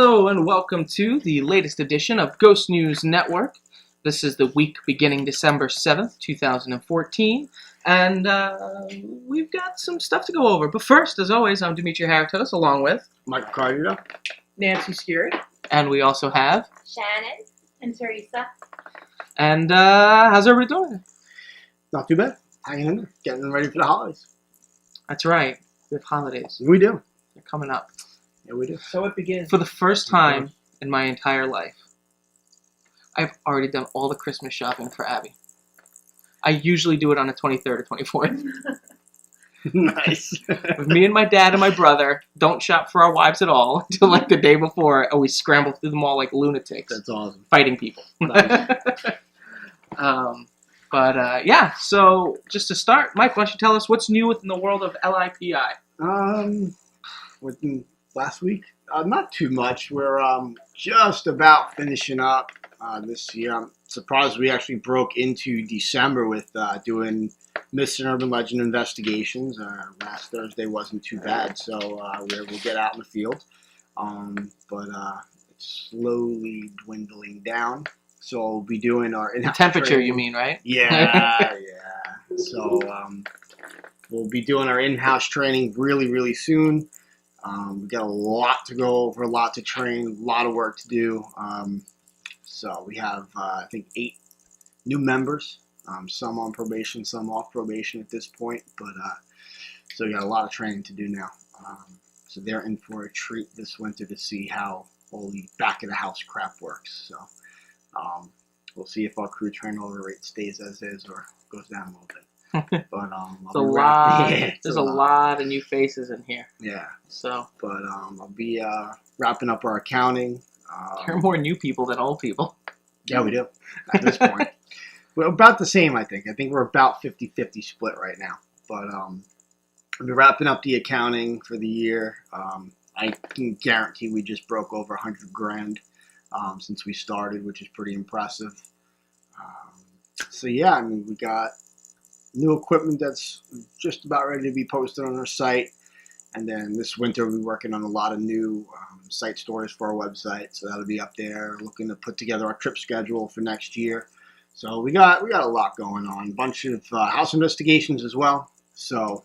Hello and welcome to the latest edition of Ghost News Network. This is the week beginning December 7th, 2014, and we've got some stuff to go over. But first, as always, I'm Dimitri Haratos, along with Michael Carter, Nancy Scary, and we also have Shannon and Teresa. And how's everybody doing? not too bad. Hanging in there, getting ready for the holidays. That's right, we have holidays. We do. They're coming up. Yeah, we do. so it begins. For the first time in my entire life, I've already done all the Christmas shopping for Abby. I usually do it on the 23rd or 24th. Nice. With me and my dad and my brother don't shop for our wives at all until like the day before, and we scramble through the mall like lunatics. That's awesome. Fighting people. Nice. Yeah, so just to start, Mike, why don't you tell us what's new within the world of LIPI? Within last week, not too much. We're just about finishing up this year. I'm surprised we actually broke into December with doing Myths and Urban Legend investigations. Last Thursday wasn't too bad, so we'll get out in the field. But it's slowly dwindling down. So we'll be doing our in-house Temperature, training. you mean, right? Yeah, yeah. So we'll be doing our in-house training really soon. We got a lot to go over, a lot to train, a lot of work to do. So we have, I think, 8 new members, some on probation, some off probation at this point. But so we got a lot of training to do now. So they're in for a treat this winter to see how all the back of the house crap works. So we'll see if our crew turnover rate stays as is or goes down a little bit. But there's a lot of new faces in here. Yeah. So, but I'll be wrapping up our accounting. there are more new people than old people. Yeah, we do. At this point, we're about the same. I think we're about 50-50 split right now. But I'll be wrapping up the accounting for the year. I can guarantee we just broke over $100,000 since we started, which is pretty impressive. So yeah, I mean, we got new equipment that's just about ready to be posted on our site. And then this winter we'll be working on a lot of new site stories for our website. So that'll be up there. Looking to put together our trip schedule for next year. So we got a lot going on. A bunch of house investigations as well. So,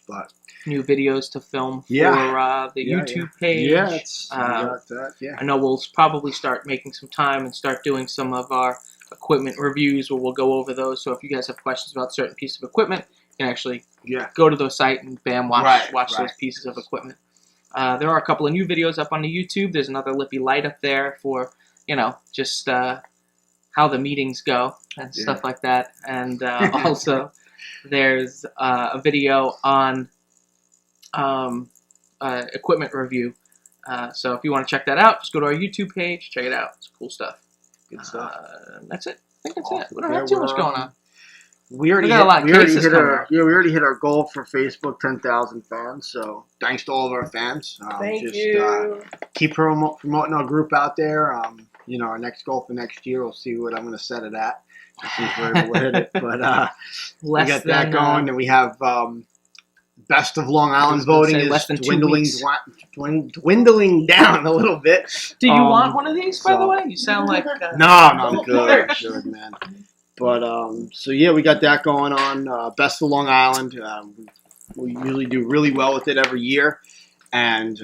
but new videos to film for the YouTube page. Yeah, we got that. Yeah. I know we'll probably start making some time and start doing some of our equipment reviews where we'll go over those. So if you guys have questions about certain pieces of equipment, you can actually go to the site and bam, watch those pieces of equipment. There are a couple of new videos up on the YouTube. There's another Lippy Light up there for, just how the meetings go and stuff like that. And also there's a video on equipment review. So if you want to check that out, just go to our YouTube page, check it out. It's cool stuff. Good stuff. That's it. I think that's it. We don't have too much going on. We already hit our goal for Facebook, 10,000 fans. So thanks to all of our fans. Thank you. Keep promoting our group out there. Our next goal for next year, we'll see what I'm going to set it at. See if we're able to hit it. But we got that going, and we have Best of Long Island voting is dwindling down a little bit. Do you want one of these, by the way? You sound like... No, I'm good. Good, man. But, so yeah, we got that going on. Best of Long Island. We usually do really well with it every year. And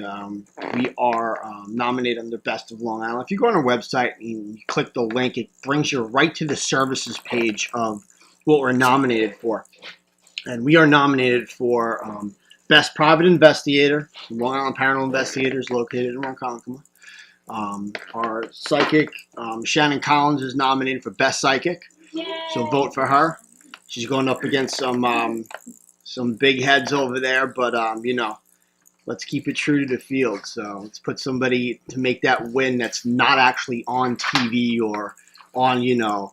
we are nominated under Best of Long Island. If you go on our website and you click the link, it brings you right to the services page of what we're nominated for. And we are nominated for Best Private Investigator, Long Island Paranormal Investigators located in Ronkonkoma. Our psychic, Shannon Collins, is nominated for Best Psychic. Yay. So vote for her. She's going up against some big heads over there, but let's keep it true to the field. So let's put somebody to make that win that's not actually on TV or on the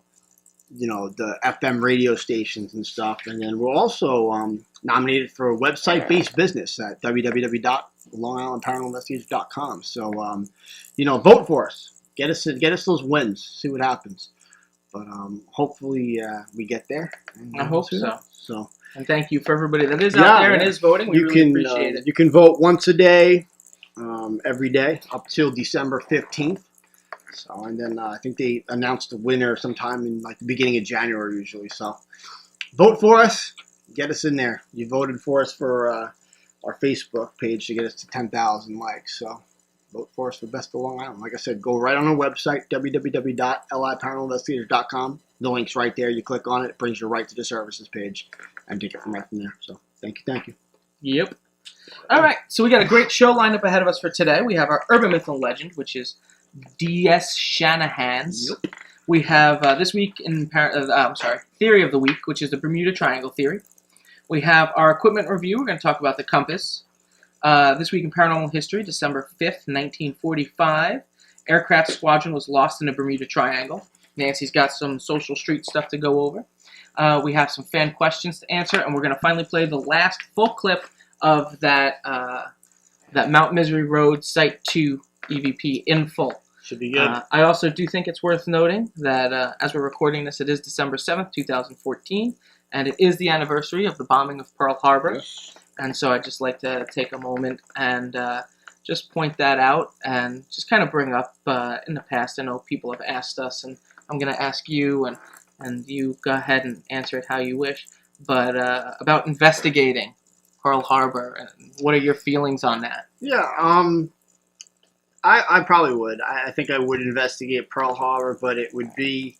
FM radio stations and stuff. And then we're also nominated for a website-based business at www.longislandparanormalinvestigators.com. So, vote for us. Get us those wins. See what happens. But hopefully we get there. I hope so. So, and thank you for everybody that is out there and is voting. We really appreciate it. You can vote once a day. every day up till December 15th. So, and then I think they announced the winner sometime in like the beginning of January usually. So, vote for us. Get us in there. You voted for us for our Facebook page to get us to 10,000 likes. So, vote for us for Best of Long Island. Like I said, go right on our website, www.liparanormalinvestigators.com. The link's right there. You click on it. It brings you right to the services page and take it from right from there. So, thank you. Yep. All right, so we got a great show lined up ahead of us for today. We have our urban myth and legend, which is D.S. Shanahan's. Yep. We have this week in theory of the week, which is the Bermuda Triangle theory. We have our equipment review. We're going to talk about the compass. This week in paranormal history, December 5th, 1945, aircraft squadron was lost in the Bermuda Triangle. Nancy's got some social street stuff to go over. We have some fan questions to answer, and we're going to finally play the last full clip of that Mount Misery Road Site 2 EVP in full. Should be good. I also do think it's worth noting that as we're recording this, it is December 7th, 2014, and it is the anniversary of the bombing of Pearl Harbor. Yes. And so I'd just like to take a moment and just point that out and just kind of bring up in the past. I know people have asked us, and I'm going to ask you, and you go ahead and answer it how you wish, but about investigating Pearl Harbor, and what are your feelings on that? Yeah, I probably would. I think I would investigate Pearl Harbor, but it would be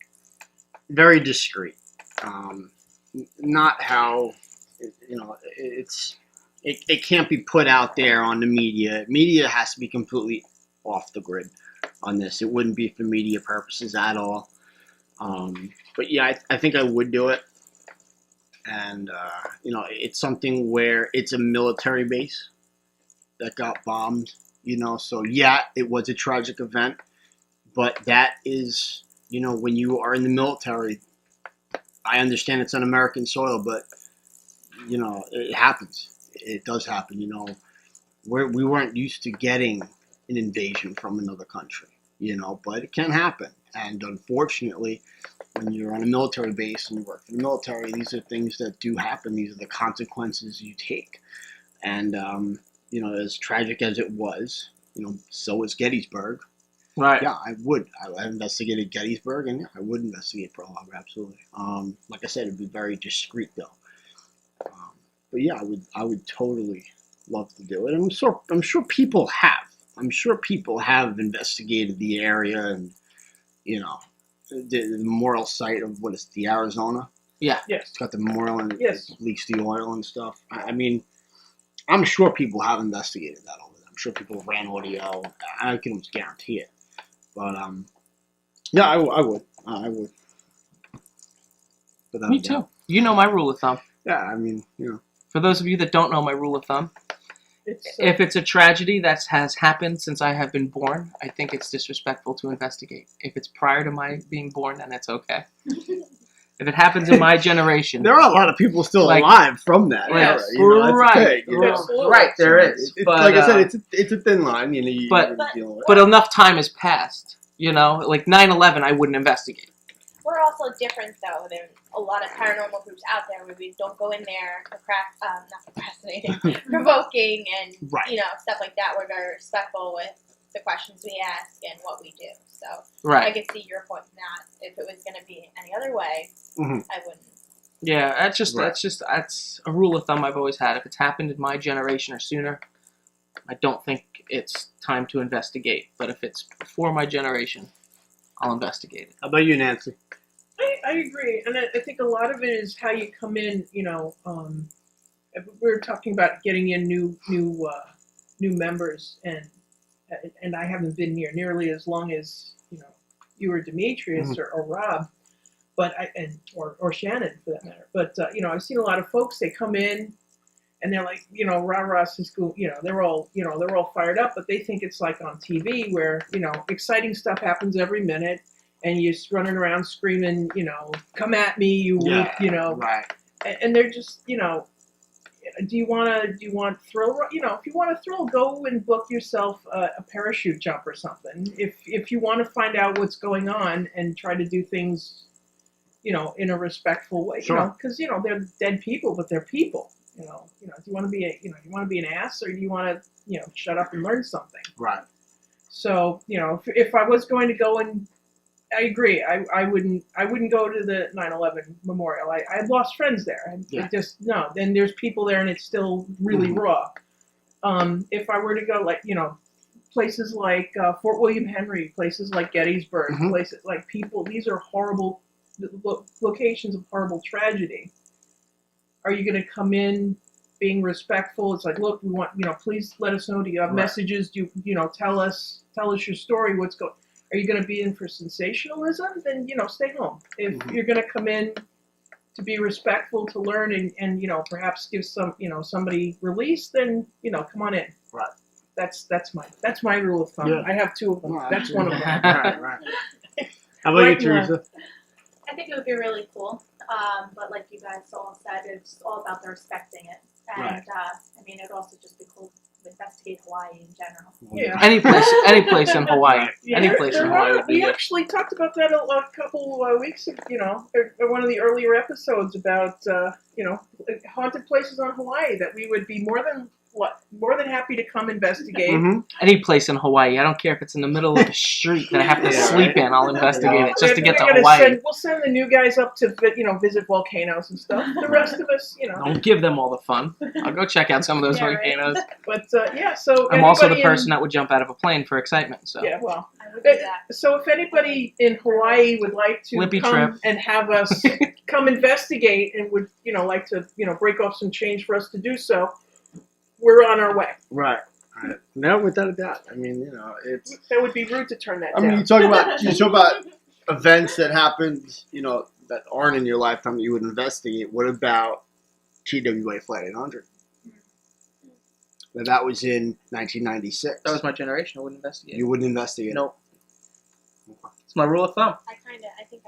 very discreet. Not how, it can't be put out there on the media. Media has to be completely off the grid on this. It wouldn't be for media purposes at all. But yeah, I think I would do it. And, it's something where it's a military base that got bombed, So, yeah, it was a tragic event. But that is, when you are in the military, I understand it's on American soil, but, it happens. It does happen, We weren't used to getting an invasion from another country, but it can happen. And unfortunately, when you're on a military base and you work for the military, these are things that do happen. These are the consequences you take. And, as tragic as it was, so was Gettysburg. Right. Yeah, I would. I investigated Gettysburg, and yeah, I would investigate Pearl Harbor, absolutely. Like I said, it'd be very discreet, though. But yeah, I would totally love to do it. And I'm sure people have. I'm sure people have investigated the area and, the memorial site of what is the Arizona. Yeah. Yes. It's got the memorial and Yes. it leaks the oil and stuff. I mean, I'm sure people have investigated that over there. I'm sure people ran audio. I can almost guarantee it. But yeah, I would. I would. Without Me a doubt. too. You know my rule of thumb. Yeah, I mean, For those of you that don't know my rule of thumb, It's, if it's a tragedy that has happened since I have been born, I think it's disrespectful to investigate. If it's prior to my being born, then it's okay. If it happens in my generation, there are a lot of people still alive from that era. Right. That's the thing, Absolutely. right, there So is. It's, But, like I said, it's a thin line. You but- gotta deal with it. but enough time has passed. Like 9/11, I wouldn't investigate. We're also different, though. There's a lot of paranormal groups out there where we don't go in there not procrastinating, provoking, and Right. Stuff like that. We're very respectful with the questions we ask and what we do. So I Right. could see your point in that. If it was going to be any other way, Mhm. I wouldn't. Yeah, that's Right. a rule of thumb I've always had. If it's happened in my generation or sooner, I don't think it's time to investigate. But if it's before my generation, I'll investigate it. How about you, Nancy? I agree, and I think a lot of it is how you come in. We were talking about getting in new members, and I haven't been here nearly as long as you or Demetrius or Rob, but or Shannon for that matter. But I've seen a lot of folks. They come in, and they're like, rah rah school. They're all fired up, but they think it's like on TV where exciting stuff happens every minute. And you're just running around screaming, come at me, you weak, Right. and they're just, do you want thrill? If you want to thrill, go and book yourself a parachute jump or something. If you want to find out what's going on and try to do things, in a respectful way, Sure. because they're dead people, but they're people, do you want to be an ass, or do you want to shut up and learn something? Right. So if I was going to go, and I agree, I wouldn't go to the 9/11 memorial. I lost friends there. I just no. Then there's people there, and it's still really raw. If I were to go, places like Fort William Henry, places like Gettysburg, places like these are horrible locations of horrible tragedy. Are you going to come in being respectful? It's like, look, we want, please let us know. Do you have messages? Do you, tell us your story. What's going? Are you going to be in for sensationalism? Then stay home. If you're going to come in to be respectful, to learn, and perhaps give somebody release, then come on in. Right. That's my rule of thumb. Yeah. I have two of them. No, that's one of them. Right. How about you, Teresa? I think it would be really cool, but like you guys all said, it's all about the respecting it. And it would also just be cool to investigate Hawaii in general. Yeah. Any place in Hawaii. Any place in Hawaii would be we good. actually talked about that a couple weeks ago, or one of the earlier episodes about haunted places on Hawaii that we would be more than happy to come investigate. Any place in Hawaii. I don't care if it's in the middle of the street that I have to sleep in. I'll investigate it just to get to Hawaii. We'll send the new guys up to visit volcanoes and stuff. The rest of us, Don't give them all the fun. I'll go check out some of those volcanoes. But so I'm also the person that would jump out of a plane for excitement. So yeah, well, I would do that. so if anybody in Hawaii would like to Lippy come trip. and have us come investigate, and would like to break off some change for us to do so, we're on our way. Right. No, without a doubt. I mean, it's. That would be rude to turn that I down. mean, you talk about events that happened, that aren't in your lifetime that you would investigate. What about TWA Flight 800? That was in 1996. that was my generation. I wouldn't investigate. You wouldn't investigate. Nope. It's my rule of thumb. I think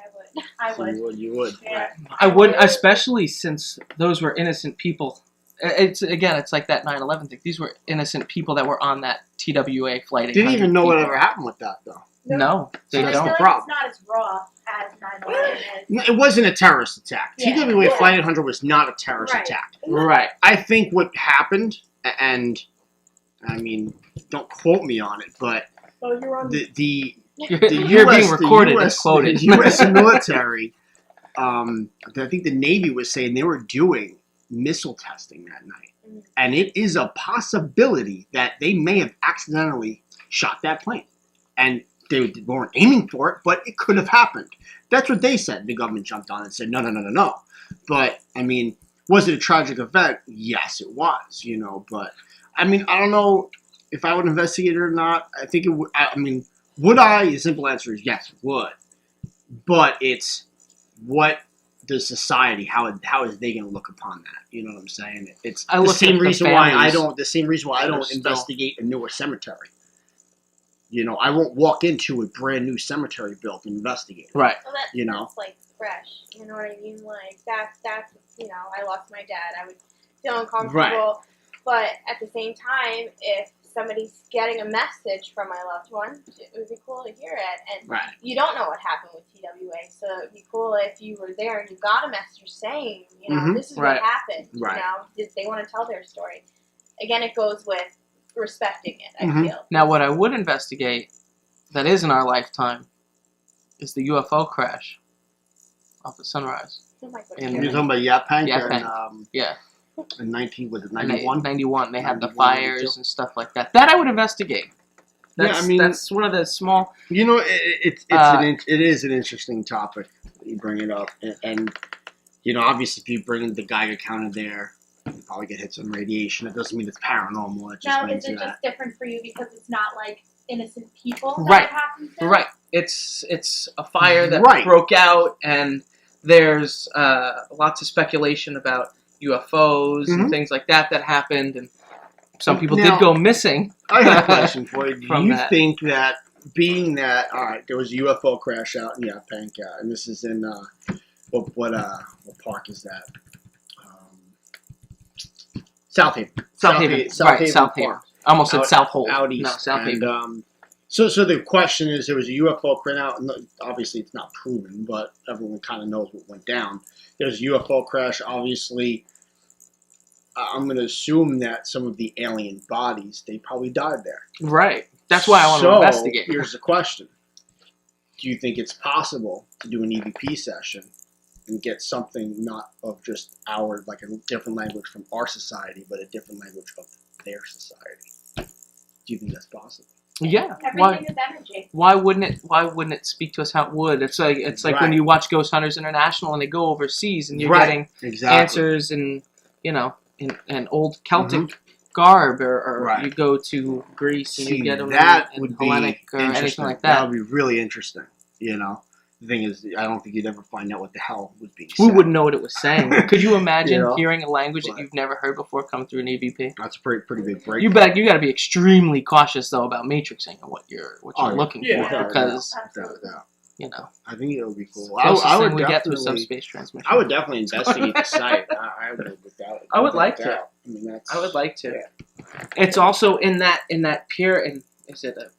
I would. So you would. Yeah. I wouldn't, especially since those were innocent people. It's like that 9/11 thing. These were innocent people that were on that TWA flight. Didn't even know whatever happened with that, though. No, they So I don't. feel like Problem. it's not as raw as 9/11 is. No, it wasn't a terrorist attack. Yeah. TWA Flight 800 was not a terrorist Right. attack. Right. I think what happened, and I mean, don't quote me on it, but Well, you're on. the You're being recorded and quoted. The U.S. military, I think the Navy was saying they were doing missile testing that night. And it is a possibility that they may have accidentally shot that plane. And they weren't aiming for it, but it could have happened. That's what they said. The government jumped on and said, no. But, I mean, was it a tragic event? Yes, it was, But, I mean, I don't know if I would investigate it or not. I think it would. I mean, would I? The simple answer is yes, it would. But it's what does society, how is they going to look upon that? You know what I'm saying? It's I the look same at the reason why I families don't. The same reason why I that are don't still- investigate a newer cemetery. I won't walk into a brand new cemetery built and investigate it. Right. Well, that's, You know? that's like fresh. You know what I mean? Like that's I lost my dad. I would feel uncomfortable. Right. But at the same time, if somebody's getting a message from my loved one, it would be cool to hear it. And Right. you don't know what happened with TWA, so it'd be cool if you were there and you got a message saying, this is Right. what happened. Right. They want to tell their story. Again, it goes with respecting it. I feel. Now, what I would investigate that is in our lifetime is the UFO crash off the Sunrise. Oh my And- goodness. You're talking about Yaphank Yaphank. and Yeah. in 91. 91. They had the 91, fires 92. and stuff like that. That I would investigate. Yeah, That's, I mean- that's one of the small. It is an interesting topic that you bring it up, and obviously if you bring the Geiger counter there, you probably get hit some radiation. It doesn't mean it's paranormal. It just Now, means is it that. just different for you because it's not like innocent people that Right. it happens to? Right. It's a fire that Right. broke out, and there's lots of speculation about UFOs Mhm. and things like that happened, and some people Now- did go missing. I got a question for you. Do From you that. think that being that there was a UFO crash out in Yaphank, and this is in what park is that? South Haven. South Haven. Right, South Haven. Park. I almost said South Hole. Out east. No, South and, Haven. So the question is, there was a UFO crash out. Obviously, it's not proven, but everyone kind of knows what went down. There's a UFO crash. Obviously, I'm going to assume that some of the alien bodies, they probably died there. Right. That's why I want to investigate. Here's the question. Do you think it's possible to do an EVP session and get something not of just our, like a different language from our society, but a different language of their society? Do you think that's possible? Yeah. Everything is energy. Why wouldn't it? Why wouldn't it speak to us how it would? It's like when you watch Ghost Hunters International and they go overseas and you're getting answers and in old Celtic garb, or you go to Greece and you get them in Hellenic or anything like that. That would be really interesting. The thing is, I don't think you'd ever find out what the hell was being said. We wouldn't know what it was saying. Could you imagine hearing a language that you've never heard before come through an EVP? That's a pretty big break. You got to be extremely cautious though about matrixing and what you're looking for, because I think it would be cool. I would get through subspace transmission. I would definitely investigate the site. I would without. I would like to. I would like to. Yeah. It's also in that pier. And is it a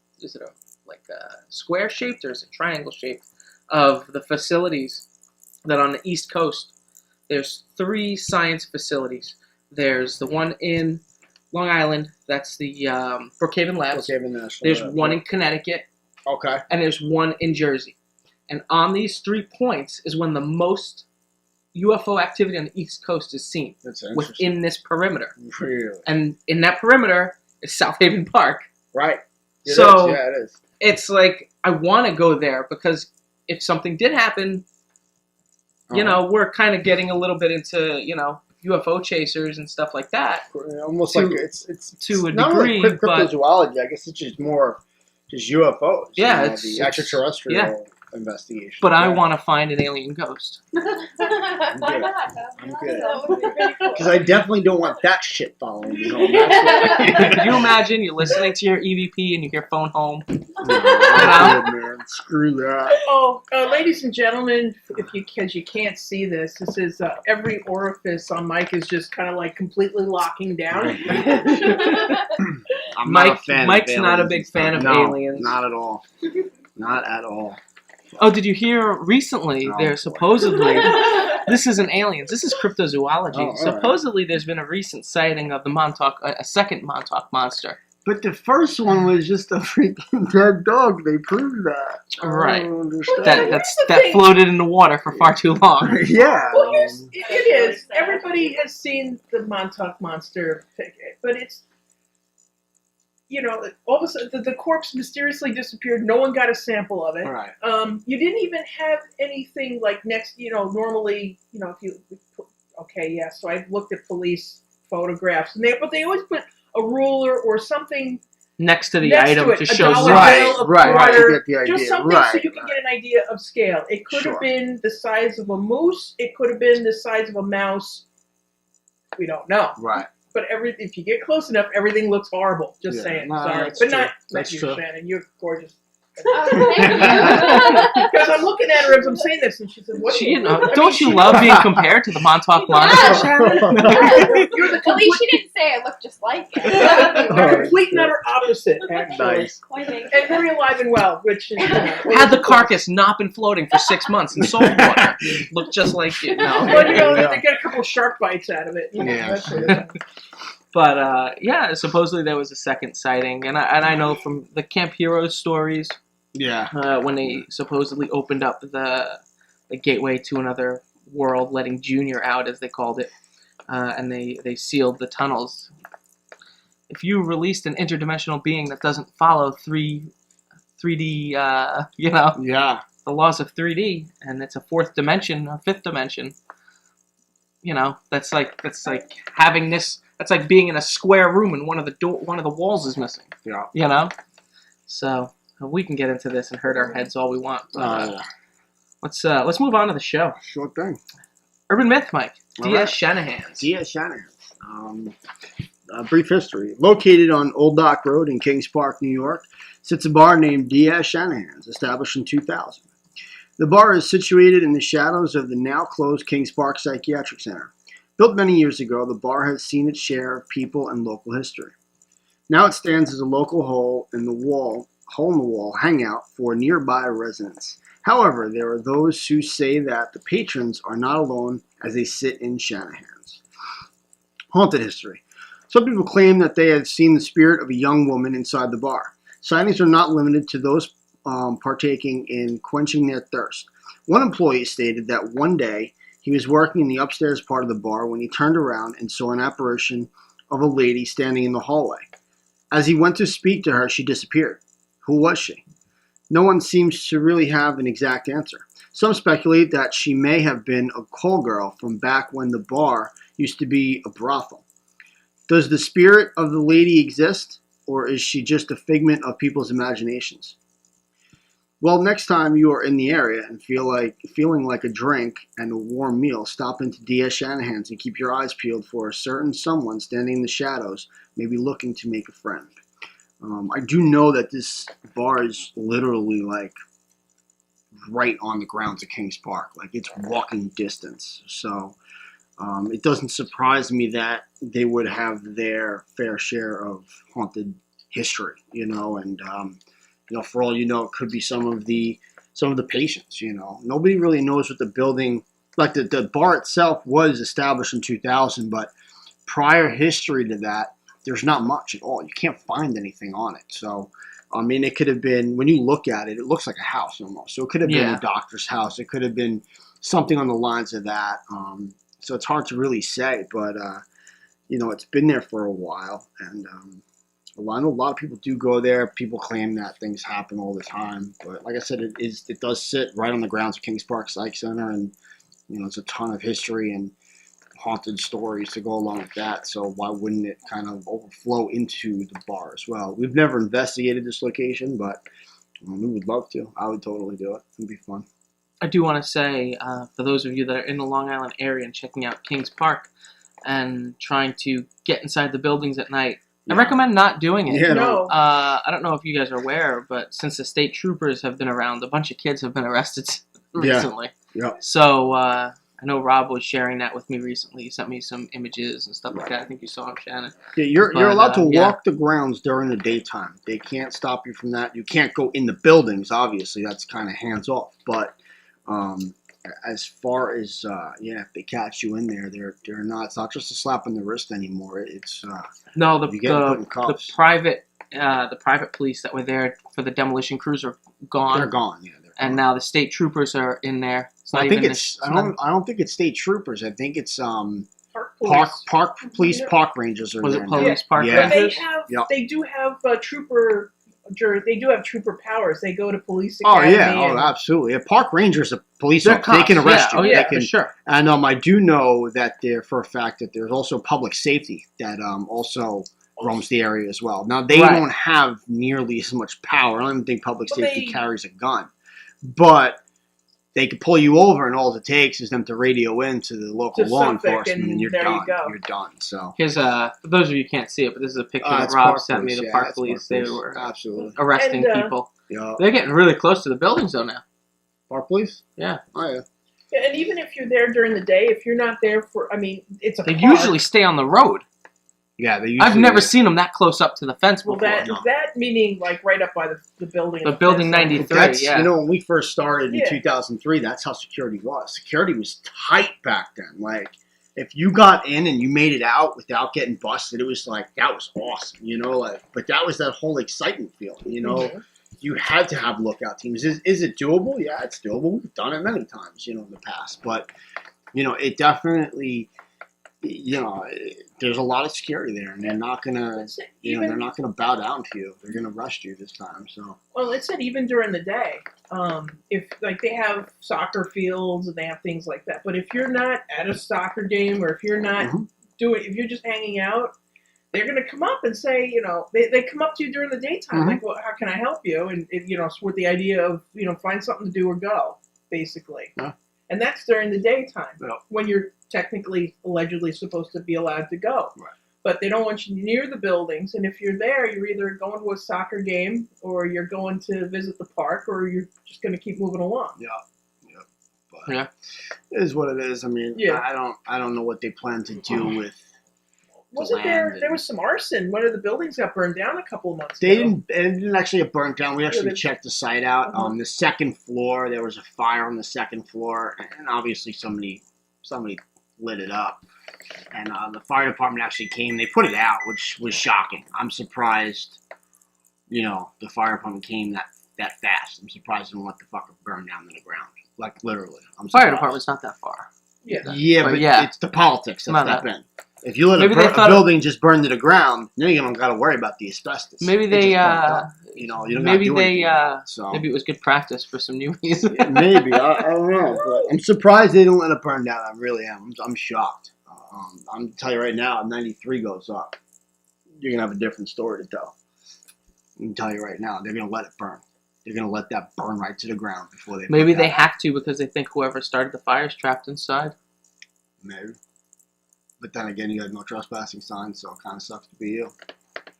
like a square shaped or is it triangle shaped? Of the facilities that on the East Coast, there's 3 science facilities. There's the one in Long Island, that's the Brookhaven Labs. There's one in Connecticut. Okay. And there's one in Jersey. And on these 3 points is when the most UFO activity on the East Coast is seen. That's within this perimeter. Really? And in that perimeter is South Haven Park. Right. It is. It's like, I want to go there because if something did happen, we're kind of getting a little bit into, UFO chasers and stuff like that. Almost like it's to a not degree, really cryptozoology. I guess it's just more just UFOs. Yeah, it's the extraterrestrial investigation. But I want to find an alien ghost. I'm good. Because I definitely don't want that shit following me home. Could you imagine you're listening to your EVP and you hear phone home? Man. Screw that. Oh, ladies and gentlemen, because you can't see this is every orifice on Mike is just kind of like completely locking down. Mike's not a big fan of aliens. Not at all. Not at all. Oh, did you hear recently? There's supposedly this isn't aliens. This is cryptozoology. Supposedly, there's been a recent sighting of the Montauk, a second Montauk monster. But the first one was just a freaking dead dog. They proved that. Right. That floated in the water for far too long. Yeah. Well, it is. Everybody has seen the Montauk monster, but it's. All of a sudden, the corpse mysteriously disappeared. No one got a sample of it. Right. You didn't even have anything like next. Normally, if you. Okay, yeah. So I looked at police photographs, but they always put a ruler or something next to the item to show right. To get the idea. Just something so you can get an idea of scale. It could have been the size of a moose. It could have been the size of a mouse. We don't know. Right. But if you get close enough, everything looks horrible. Just saying. Sorry. But not you, Shannon. You're gorgeous. Because I'm looking at her as I'm saying this, and she said, "What?" Don't you love being compared to the Montauk monster, Shannon? You're the At least she didn't say I look just like it. the complete and utter opposite, actually. Nice. And very alive and well, which is, had the carcass not been floating for 6 months in salt water, looked just like it. No. Well, they get a couple shark bites out of it. But supposedly there was a second sighting, and I know from the Camp Heroes stories. Yeah. When they supposedly opened up the gateway to another world, letting Junior out, as they called it, and they sealed the tunnels. If you released an interdimensional being that doesn't follow 3D, the laws of 3D, and it's a 4th dimension, a 5th dimension, that's like having this. That's like being in a square room and one of the walls is missing. Yeah. So we can get into this and hurt our heads all we want. Let's move on to the show. Sure thing. Urban myth, Mike. D.S. Right. Shanahan's. D.S. Shanahan's. Brief history. Located on Old Dock Road in Kings Park, New York, sits a bar named D.S. Shanahan's, established in 2000. The bar is situated in the shadows of the now closed Kings Park Psychiatric Center. Built many years ago, the bar has seen its share of people and local history. Now it stands as a local hole in the wall hangout for nearby residents. However, there are those who say that the patrons are not alone as they sit in Shanahan's. Haunted history. Some people claim that they had seen the spirit of a young woman inside the bar. Sightings are not limited to those partaking in quenching their thirst. One employee stated that one day he was working in the upstairs part of the bar when he turned around and saw an apparition of a lady standing in the hallway. As he went to speak to her, she disappeared. Who was she? No one seems to really have an exact answer. Some speculate that she may have been a call girl from back when the bar used to be a brothel. Does the spirit of the lady exist, or is she just a figment of people's imaginations? Well, next time you are in the area and feeling like a drink and a warm meal, stop into D.S. Shanahan's and keep your eyes peeled for a certain someone standing in the shadows, maybe looking to make a friend. I do know that this bar is literally like right on the grounds of Kings Park. Like, it's walking distance. So it doesn't surprise me that they would have their fair share of haunted history, and for all you know, it could be some of the patients. Nobody really knows what the building, like the bar itself, was established in 2000, but prior history to that, there's not much at all. You can't find anything on it. So, I mean, it could have been, when you look at it, it looks like a house almost. So it could have been a doctor's house. It could have been something on the lines of that. So it's hard to really say, but it's been there for a while, and I know a lot of people do go there. People claim that things happen all the time, but like I said, it does sit right on the grounds of Kings Park Psych Center, and it's a ton of history and haunted stories to go along with that. So why wouldn't it kind of overflow into the bar as well? We've never investigated this location, but we would love to. I would totally do it. It'd be fun. I do want to say, for those of you that are in the Long Island area and checking out Kings Park and trying to get inside the buildings at night, I recommend not doing it. Yeah, No. I don't know if you guys are aware, but since the state troopers have been around, a bunch of kids have been arrested recently. Yeah. So I know Rob was sharing that with me recently. He sent me some images and stuff like that. I think you saw him, Shannon. Yeah, you're allowed to walk the grounds during the daytime. They can't stop you from that. You can't go in the buildings, obviously. That's kind of hands off. But as far as if they catch you in there, they're not. It's not just a slap on the wrist anymore. It's no, the private police that were there for the demolition crews are gone. They're gone. Yeah, and now the state troopers are in there. I don't think it's state troopers. I think it's park police, park rangers are Was there. it police park Rangers? rangers? They do have trooper. They do have trooper powers. They go to police academy. Absolutely. A park ranger's a police They're officer. They can arrest you. Oh, yeah, they can, for sure. And I do know that for a fact that there's also public safety that also roams the area as well. Now, they don't have nearly as much power. I don't even think public safety carries a gun. But they could pull you over, and all it takes is them to radio in to the local law enforcement, and you're done. You're done. So here's for those of you who can't see it, but this is a picture that Rob sent me. The park police, they were absolutely arresting people. Yeah, they're getting really close to the buildings though now. Park police? Yeah. Oh yeah. Yeah, and even if you're there during the day, if you're not there it's a They park. usually stay on the road. Yeah, they usually. I've never seen them that close up to the fence before. Well, that meaning like right up by the building. The building 93. Yeah. When we first started in 2003, that's how security was. Security was tight back then. Like, if you got in and you made it out without getting busted, it was like that was awesome. But that was that whole excitement feeling. Mm-hmm. You had to have lookout teams. Is it doable? Yeah, it's doable. We've done it many times, in the past. But it definitely. There's a lot of security there, and they're not gonna, they're not gonna bow down to you. They're gonna arrest you this time. So. Well, it said even during the day, if they have soccer fields and they have things like that. But if you're not at a soccer game, or if you're not if you're just hanging out, they're gonna come up and say, they come up to you during the daytime, like, well, how can I help you? And with the idea of find something to do or go, basically. Yeah. And that's during the daytime when you're technically, allegedly supposed to be allowed to go. Right. But they don't want you near the buildings. And if you're there, you're either going to a soccer game or you're going to visit the park or you're just going to keep moving along. Yeah. But it is what it is. I mean, I don't know what they plan to do with Wasn't there was some arson? One of the buildings got burned down a couple of months ago. It didn't actually get burnt down. We actually checked the site out. On the second floor, there was a fire on the second floor, and obviously somebody lit it up. And the fire department actually came. They put it out, which was shocking. I'm surprised, the fire department came that fast. I'm surprised it didn't let the fucker burn down to the ground. Like, literally. I'm surprised. Fire department's not that far. Yeah. Yeah, but it's the politics that step in. If you let a building just burn to the ground, then you don't got to worry about the asbestos. Maybe you don't maybe maybe it was good practice for some newbies. Maybe I don't know, but I'm surprised they didn't let it burn down. I really am. I'm shocked. I'm gonna tell you right now, if 93 goes up, you're gonna have a different story to tell. I can tell you right now, they're gonna let it burn. They're gonna let that burn right to the ground before they. Maybe they have to because they think whoever started the fire is trapped inside. Maybe. But then again, you got no trespassing signs, so it kind of sucks to be you.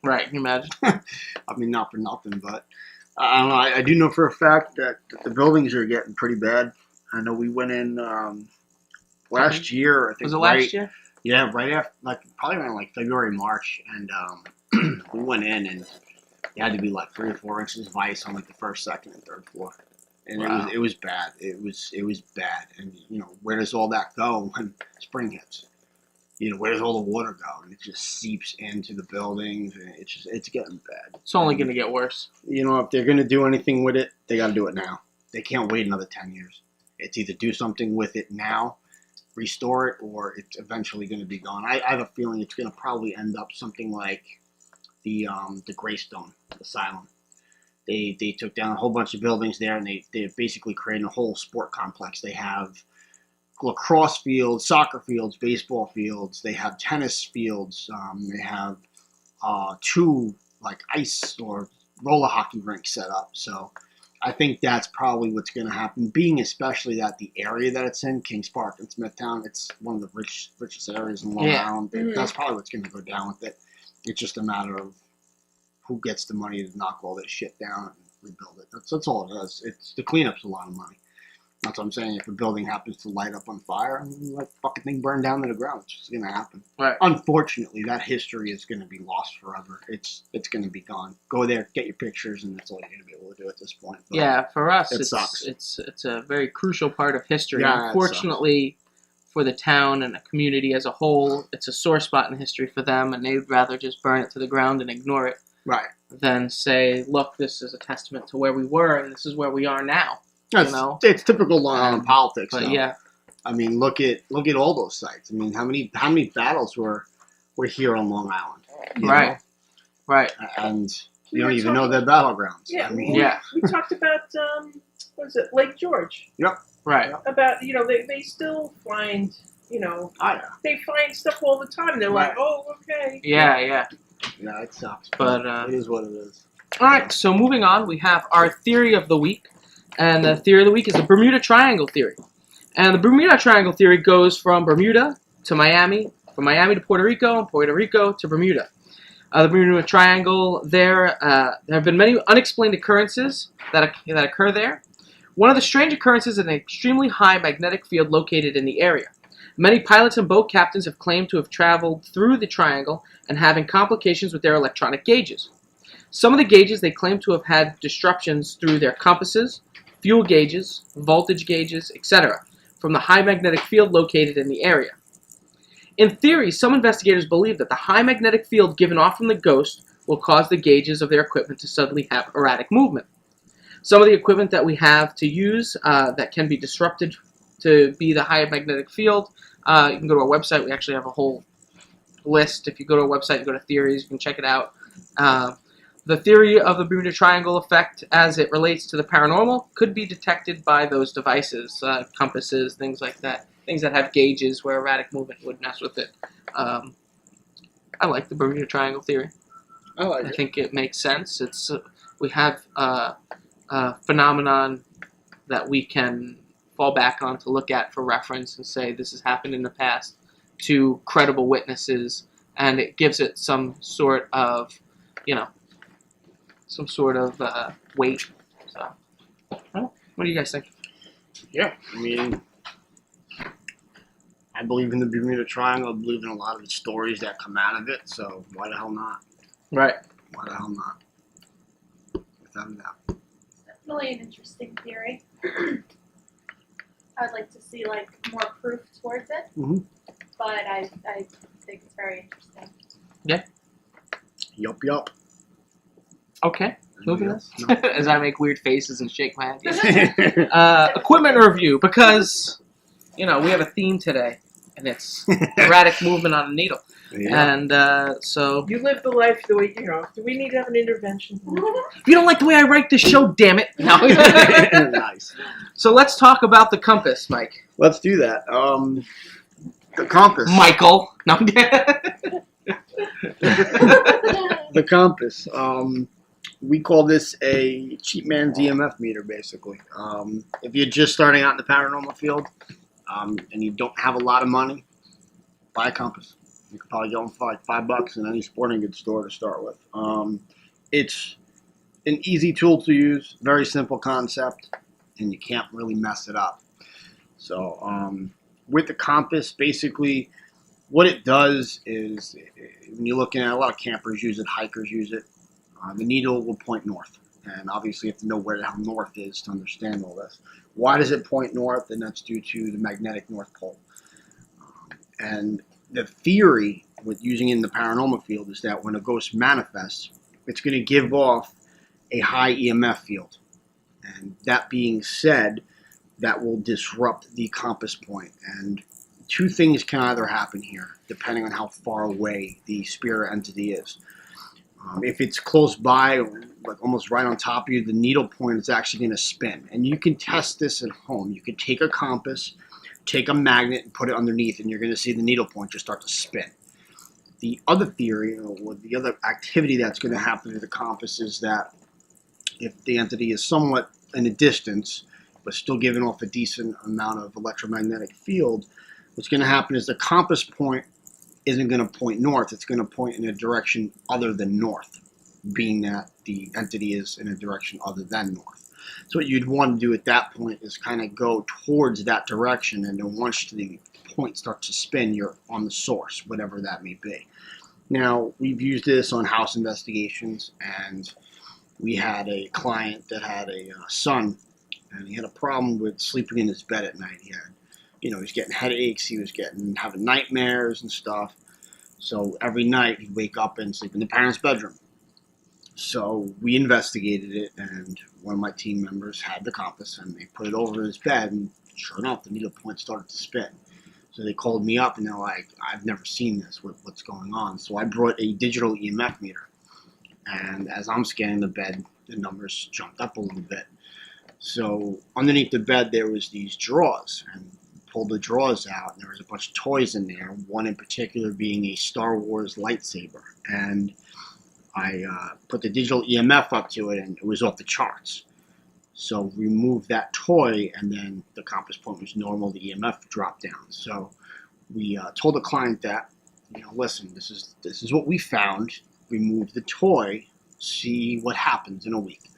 Right, can you imagine? I mean, not for nothing, but I don't know. I do know for a fact that the buildings are getting pretty bad. I know we went in last year. I think was it last year? Yeah, right after, probably around February, March, and we went in and it had to be 3 or 4 inches of ice on the first, second, and third floor, and wow. it was bad. It was bad, and where does all that go when spring hits? Where does all the water go? And it just seeps into the buildings, and it's getting bad. It's only going to get worse. If they're going to do anything with it, they got to do it now. They can't wait another 10 years. It's either do something with it now, restore it, or it's eventually going to be gone. I have a feeling it's going to probably end up something like the Greystone Asylum. They took down a whole bunch of buildings there, and they basically created a whole sport complex. They have lacrosse fields, soccer fields, baseball fields. They have tennis fields. They have 2 ice or roller hockey rinks set up. So I think that's probably what's going to happen. Being especially that the area that it's in, Kings Park and Smithtown, it's one of the richest areas in Long Island. Mm-hmm. That's probably what's going to go down with it. It's just a matter of who gets the money to knock all this shit down and rebuild it. That's all it is. The cleanup's a lot of money. That's what I'm saying. If a building happens to light up on fire, let the fucking thing burn down to the ground. It's just going to happen. Right. Unfortunately, that history is going to be lost forever. It's going to be gone. Go there, get your pictures, and that's all you're going to be able to do at this point. But yeah, for us, it sucks. It's a very crucial part of history. Yeah, unfortunately, for the town and the community as a whole, it's a sore spot in history for them, and they'd rather just burn it to the ground and ignore it. Right. Than say, look, this is a testament to where we were, and this is where we are now. It's typical Long Island politics. But though. Yeah, I mean, look at all those sites. I mean, how many battles were here on Long Island? Right. And you don't even know their battlegrounds. Yeah, I mean, we talked about what is it, Lake George? Yep. Right. About they still find they find stuff all the time. They're like, oh, okay. Yeah, it sucks. But it is what it is. All right. So moving on, we have our theory of the week. And the theory of the week is the Bermuda Triangle theory. And the Bermuda Triangle theory goes from Bermuda to Miami, from Miami to Puerto Rico, and Puerto Rico to Bermuda. The Bermuda Triangle, there have been many unexplained occurrences that occur there. One of the strange occurrences is an extremely high magnetic field located in the area. Many pilots and boat captains have claimed to have traveled through the triangle and having complications with their electronic gauges. Some of the gauges they claim to have had disruptions through their compasses, fuel gauges, voltage gauges, etc., from the high magnetic field located in the area. In theory, some investigators believe that the high magnetic field given off from the ghost will cause the gauges of their equipment to suddenly have erratic movement. Some of the equipment that we have to use that can be disrupted to be the high magnetic field, you can go to our website. We actually have a whole list. If you go to our website and go to theories, you can check it out. The theory of the Bermuda Triangle effect as it relates to the paranormal could be detected by those devices, compasses, things like that. Things that have gauges where erratic movement would mess with it. I like the Bermuda Triangle theory. I think it makes sense. We have a phenomenon that we can fall back on to look at for reference and say this has happened in the past to credible witnesses, and it gives it some sort of, weight. So, well, what do you guys think? Yeah, I mean, I believe in the Bermuda Triangle. I believe in a lot of the stories that come out of it. So why the hell not? Right. Why the hell not? Without a doubt. It's definitely an interesting theory. I'd like to see more proof towards it. Mm-hmm. but I think it's very interesting. Yup. Okay. Moving Yeah. this as I make weird faces and shake my head. Equipment review, because we have a theme today, and it's erratic movement on a needle. Yeah. And so You live the life the way, do we need to have an intervention? if you don't like the way I write this show, damn it. No. Nice. So let's talk about the compass, Mike. Let's do that. The compass. Michael. No, I'm kidding. The compass. We call this a cheap man's EMF meter, basically. If you're just starting out in the paranormal field, and you don't have a lot of money, buy a compass. You can probably get one for like $5 in any sporting goods store to start with. It's an easy tool to use, very simple concept, and you can't really mess it up. So with the compass, basically what it does is, when you're looking at, a lot of campers use it, hikers use it, the needle will point north. And obviously you have to know where the hell north is to understand all this. Why does it point north? And that's due to the magnetic North Pole. And the theory with using it in the paranormal field is that when a ghost manifests, it's going to give off a high EMF field. And that being said, that will disrupt the compass point. And two things can either happen here, depending on how far away the spirit entity is. If it's close by, like almost right on top of you, the needle point is actually going to spin. And you can test this at home. You can take a compass, take a magnet, and put it underneath, and you're going to see the needle point just start to spin. The other theory, or the other activity that's going to happen to the compass, is that if the entity is somewhat in a distance, but still giving off a decent amount of electromagnetic field, what's going to happen is the compass point isn't going to point north. It's going to point in a direction other than north, being that the entity is in a direction other than north. So what you'd want to do at that point is kind of go towards that direction, and then once the point starts to spin, you're on the source, whatever that may be. Now, we've used this on house investigations, and we had a client that had a son, and he had a problem with sleeping in his bed at night. He had, he was getting headaches, he was having nightmares and stuff. So every night he'd wake up and sleep in the parents' bedroom. So we investigated it, and one of my team members had the compass, and they put it over his bed, and sure enough, the needle point started to spin. So they called me up, and they're like, I've never seen this, what's going on? So I brought a digital EMF meter, and as I'm scanning the bed, the numbers jumped up a little bit. So underneath the bed, there was these drawers, and pulled the drawers out, and there was a bunch of toys in there, one in particular being a Star Wars lightsaber. And I put the digital EMF up to it, and it was off the charts. So removed that toy, and then the compass point was normal, the EMF dropped down. So we told the client that, listen, this is what we found. Remove the toy, see what happens in a week.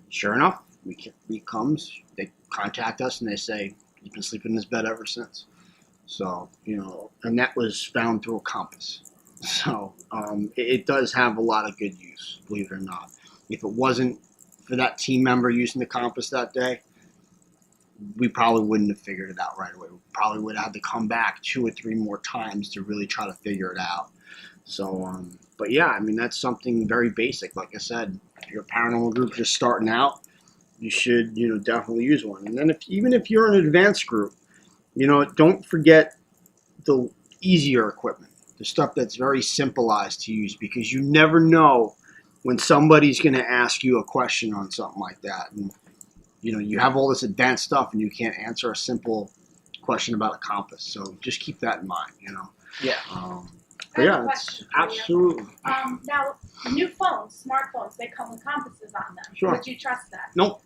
Sure enough, week comes, they contact us, and they say, he's been sleeping in his bed ever since. So, and that was found through a compass. So it does have a lot of good use, believe it or not. If it wasn't for that team member using the compass that day, we probably wouldn't have figured it out right away. We probably would have had to come back 2 or 3 more times to really try to figure it out. So, but yeah, I mean, that's something very basic. Like I said, if you're a paranormal group just starting out, you should, definitely use one. And then even if you're an advanced group, don't forget the easier equipment. The stuff that's very simplified to use, because you never know when somebody's going to ask you a question on something like that. And, you have all this advanced stuff and you can't answer a simple question about a compass. So just keep that in mind, Yeah. But yeah, it's absolutely. Now, new phones, smartphones, they come with compasses on them. Sure. Would you trust that? Nope.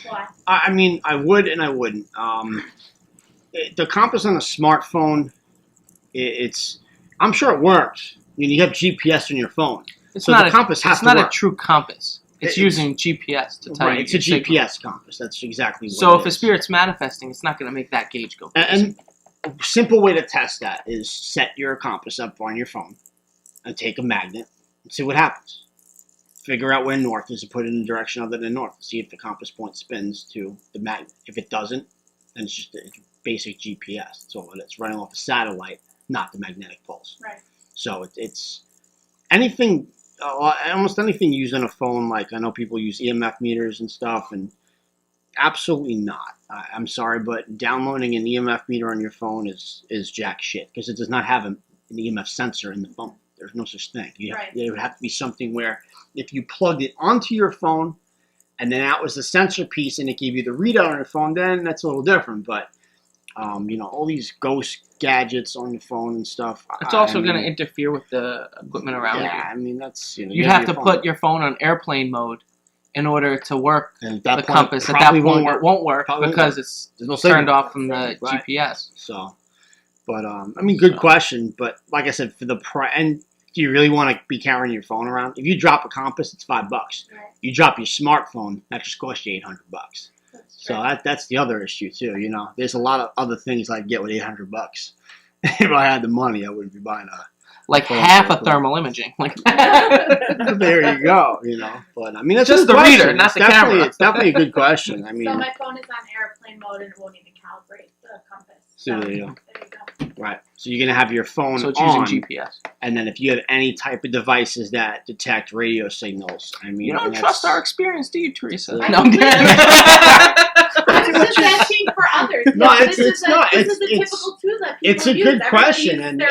Why? I mean, I would and I wouldn't. The compass on a smartphone, I'm sure it works. You have GPS on your phone. It's So not the compass has it's to not work. a true compass. It's using GPS to tell you. Right, it's a your signal. GPS compass. That's exactly what So it if a is. spirit's manifesting, it's not going to make that gauge go. And a simple way to test that is set your compass up on your phone and take a magnet and see what happens. Figure out where north is and put it in a direction other than north. See if the compass point spins to the magnet. If it doesn't, then it's just a basic GPS. That's all it is. Running off a satellite, not the magnetic poles. Right. So it's anything, almost anything used on a phone. Like I know people use EMF meters and stuff, and absolutely not. I'm sorry, but downloading an EMF meter on your phone is jack shit because it does not have an EMF sensor in the phone. There's no such thing. It would have to be something where if you plugged it onto your phone and then that was the sensor piece and it gave you the readout on your phone, then that's a little different. But, all these ghost gadgets on the phone and stuff. It's also going to interfere with the equipment around you. Yeah, I mean, that's, You'd have to put your phone on airplane mode in order to work the compass. At that point, it won't work because it's turned off from the GPS. So, but, good question. But like I said, for the and do you really want to be carrying your phone around? If you drop a compass, it's $5. Right. You drop your smartphone, that just costs you $800. So that's the other issue too. There's a lot of other things I'd get with $800. If I had the money, I wouldn't be buying half a thermal imaging. There you go. But I mean, that's just the reader, not the camera. It's definitely a good question. I mean, so my phone is on airplane mode and it won't even calibrate the compass. So there you go. Right. So you're gonna have your phone so it's on, using GPS. And then if you have any type of devices that detect radio signals, I mean, you don't trust our experience, do you, Teresa? No, I'm just asking for others. No, it's not. This is a typical tool that people It's a use. good question, and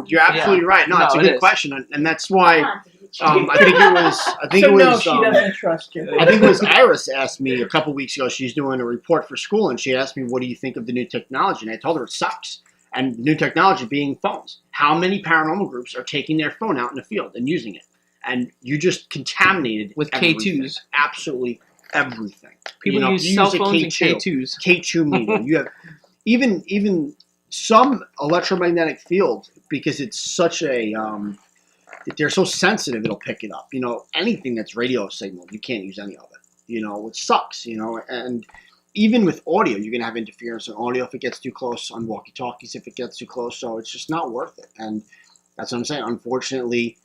you're absolutely right. No, it's a good question, and that's why. I think it was. No, she doesn't trust you. I think it was Iris asked me a couple weeks ago. She's doing a report for school, and she asked me, "What do you think of the new technology?" And I told her it sucks. And new technology being phones. How many paranormal groups are taking their phone out in the field and using it? And you just contaminated with everything. K2s. Absolutely everything. People use cell phones and K2s. K2 media. You have even some electromagnetic field because it's such a they're so sensitive it'll pick it up. Anything that's radio signal, you can't use any of it. Which sucks. And even with audio, you're going to have interference in audio if it gets too close, on walkie-talkies if it gets too close. So it's just not worth it. And that's what I'm saying. Unfortunately,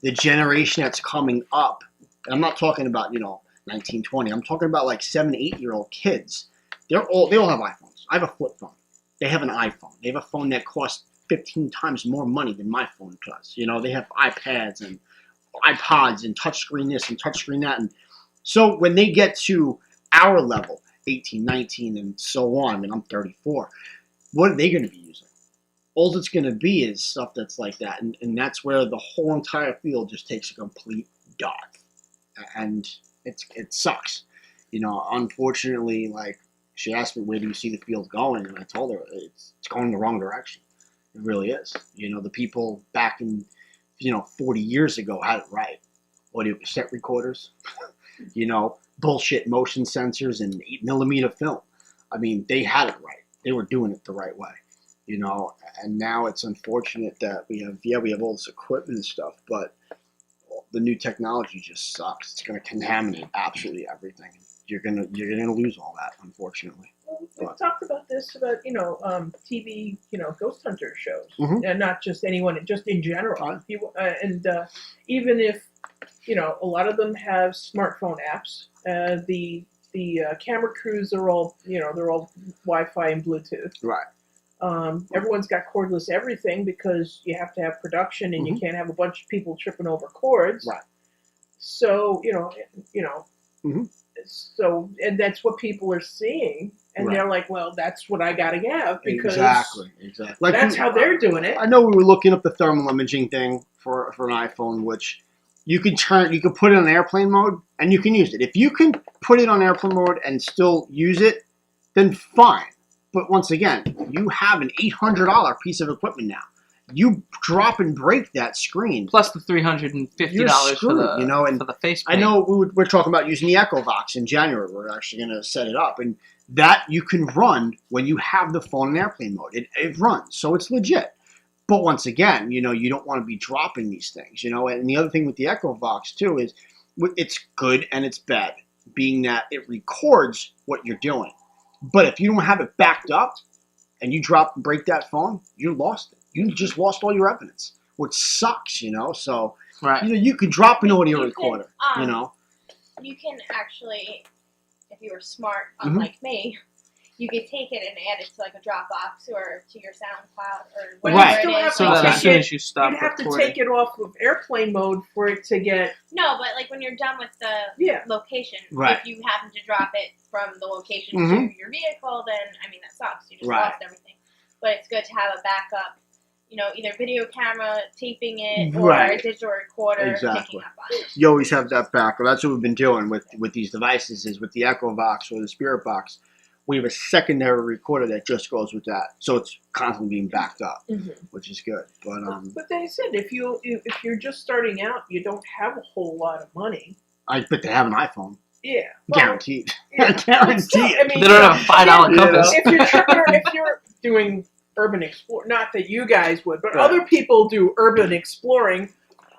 the generation that's coming up, and I'm not talking about, 1920. I'm talking about like 7, 8-year-old kids. They all have iPhones. I have a flip phone. They have an iPhone. They have a phone that costs 15 times more money than my phone does. They have iPads and iPods and touchscreen this and touchscreen that. And so when they get to our level, 18, 19, and so on, and I'm 34, what are they going to be using? All it's going to be is stuff that's like that, and that's where the whole entire field just takes a complete dive, and it sucks. Unfortunately, like, she asked me, where do you see the field going, and I told her it's going the wrong direction. It really is. The people back in, 40 years ago had it right. Audio cassette recorders, bullshit motion sensors and 8mm film. I mean, they had it right. They were doing it the right way, and now it's unfortunate that we have all this equipment and stuff, but the new technology just sucks. It's going to contaminate absolutely everything. You're gonna lose all that, unfortunately. Well, we've talked about this about TV ghost hunter shows, and not just anyone, just in general. Even if a lot of them have smartphone apps. The camera crews are all they're all Wi-Fi and Bluetooth. Right. Everyone's got cordless everything because you have to have production and you can't have a bunch of people tripping over cords. Right. So so and that's what people are seeing, and they're like, well, that's what I gotta have because exactly. Like that's how they're doing it. I know we were looking up the thermal imaging thing for an iPhone, which you can put it on airplane mode and you can use it. If you can put it on airplane mode and still use it, then fine. But once again, you have an $800 piece of equipment now. You drop and break that screen, plus the $350 for the face paint. I know we're talking about using the EchoVox in January. We're actually going to set it up, and that you can run when you have the phone in airplane mode. It runs, so it's legit. But once again, you don't want to be dropping these things, And the other thing with the EchoVox too is it's good and it's bad, being that it records what you're doing. But if you don't have it backed up and you drop and break that phone, you lost it. You just lost all your evidence, which sucks, So, you could drop an audio recorder, You can actually, if you were smart, unlike me, you could take it and add it to like a Dropbox or to your SoundCloud or But whatever Right. you still it have is. So to that take as soon it- as you stop You'd have to recording. take it off of airplane mode for it to get. No, but like when you're done with the Yeah. location, Right. if you happen to drop it from the location Mhm. to your vehicle, then I mean that sucks. You just Right. lost everything. But it's good to have a backup. You know, either video camera taping it or Right. a digital recorder Exactly. picking up on it. You always have that backup. That's what we've been doing with these devices. Is with the Echo Box or the Spirit Box, we have a secondary recorder that just goes with that, so it's constantly being backed up, which is good. But they said if you're just starting out, you don't have a whole lot of money. I bet they have an iPhone, Yeah, well, guaranteed. yeah. Guaranteed. Still, I mean, They don't have a $5 You know. compass. if you're doing urban explore, not that you guys would, but Right. other people do urban exploring.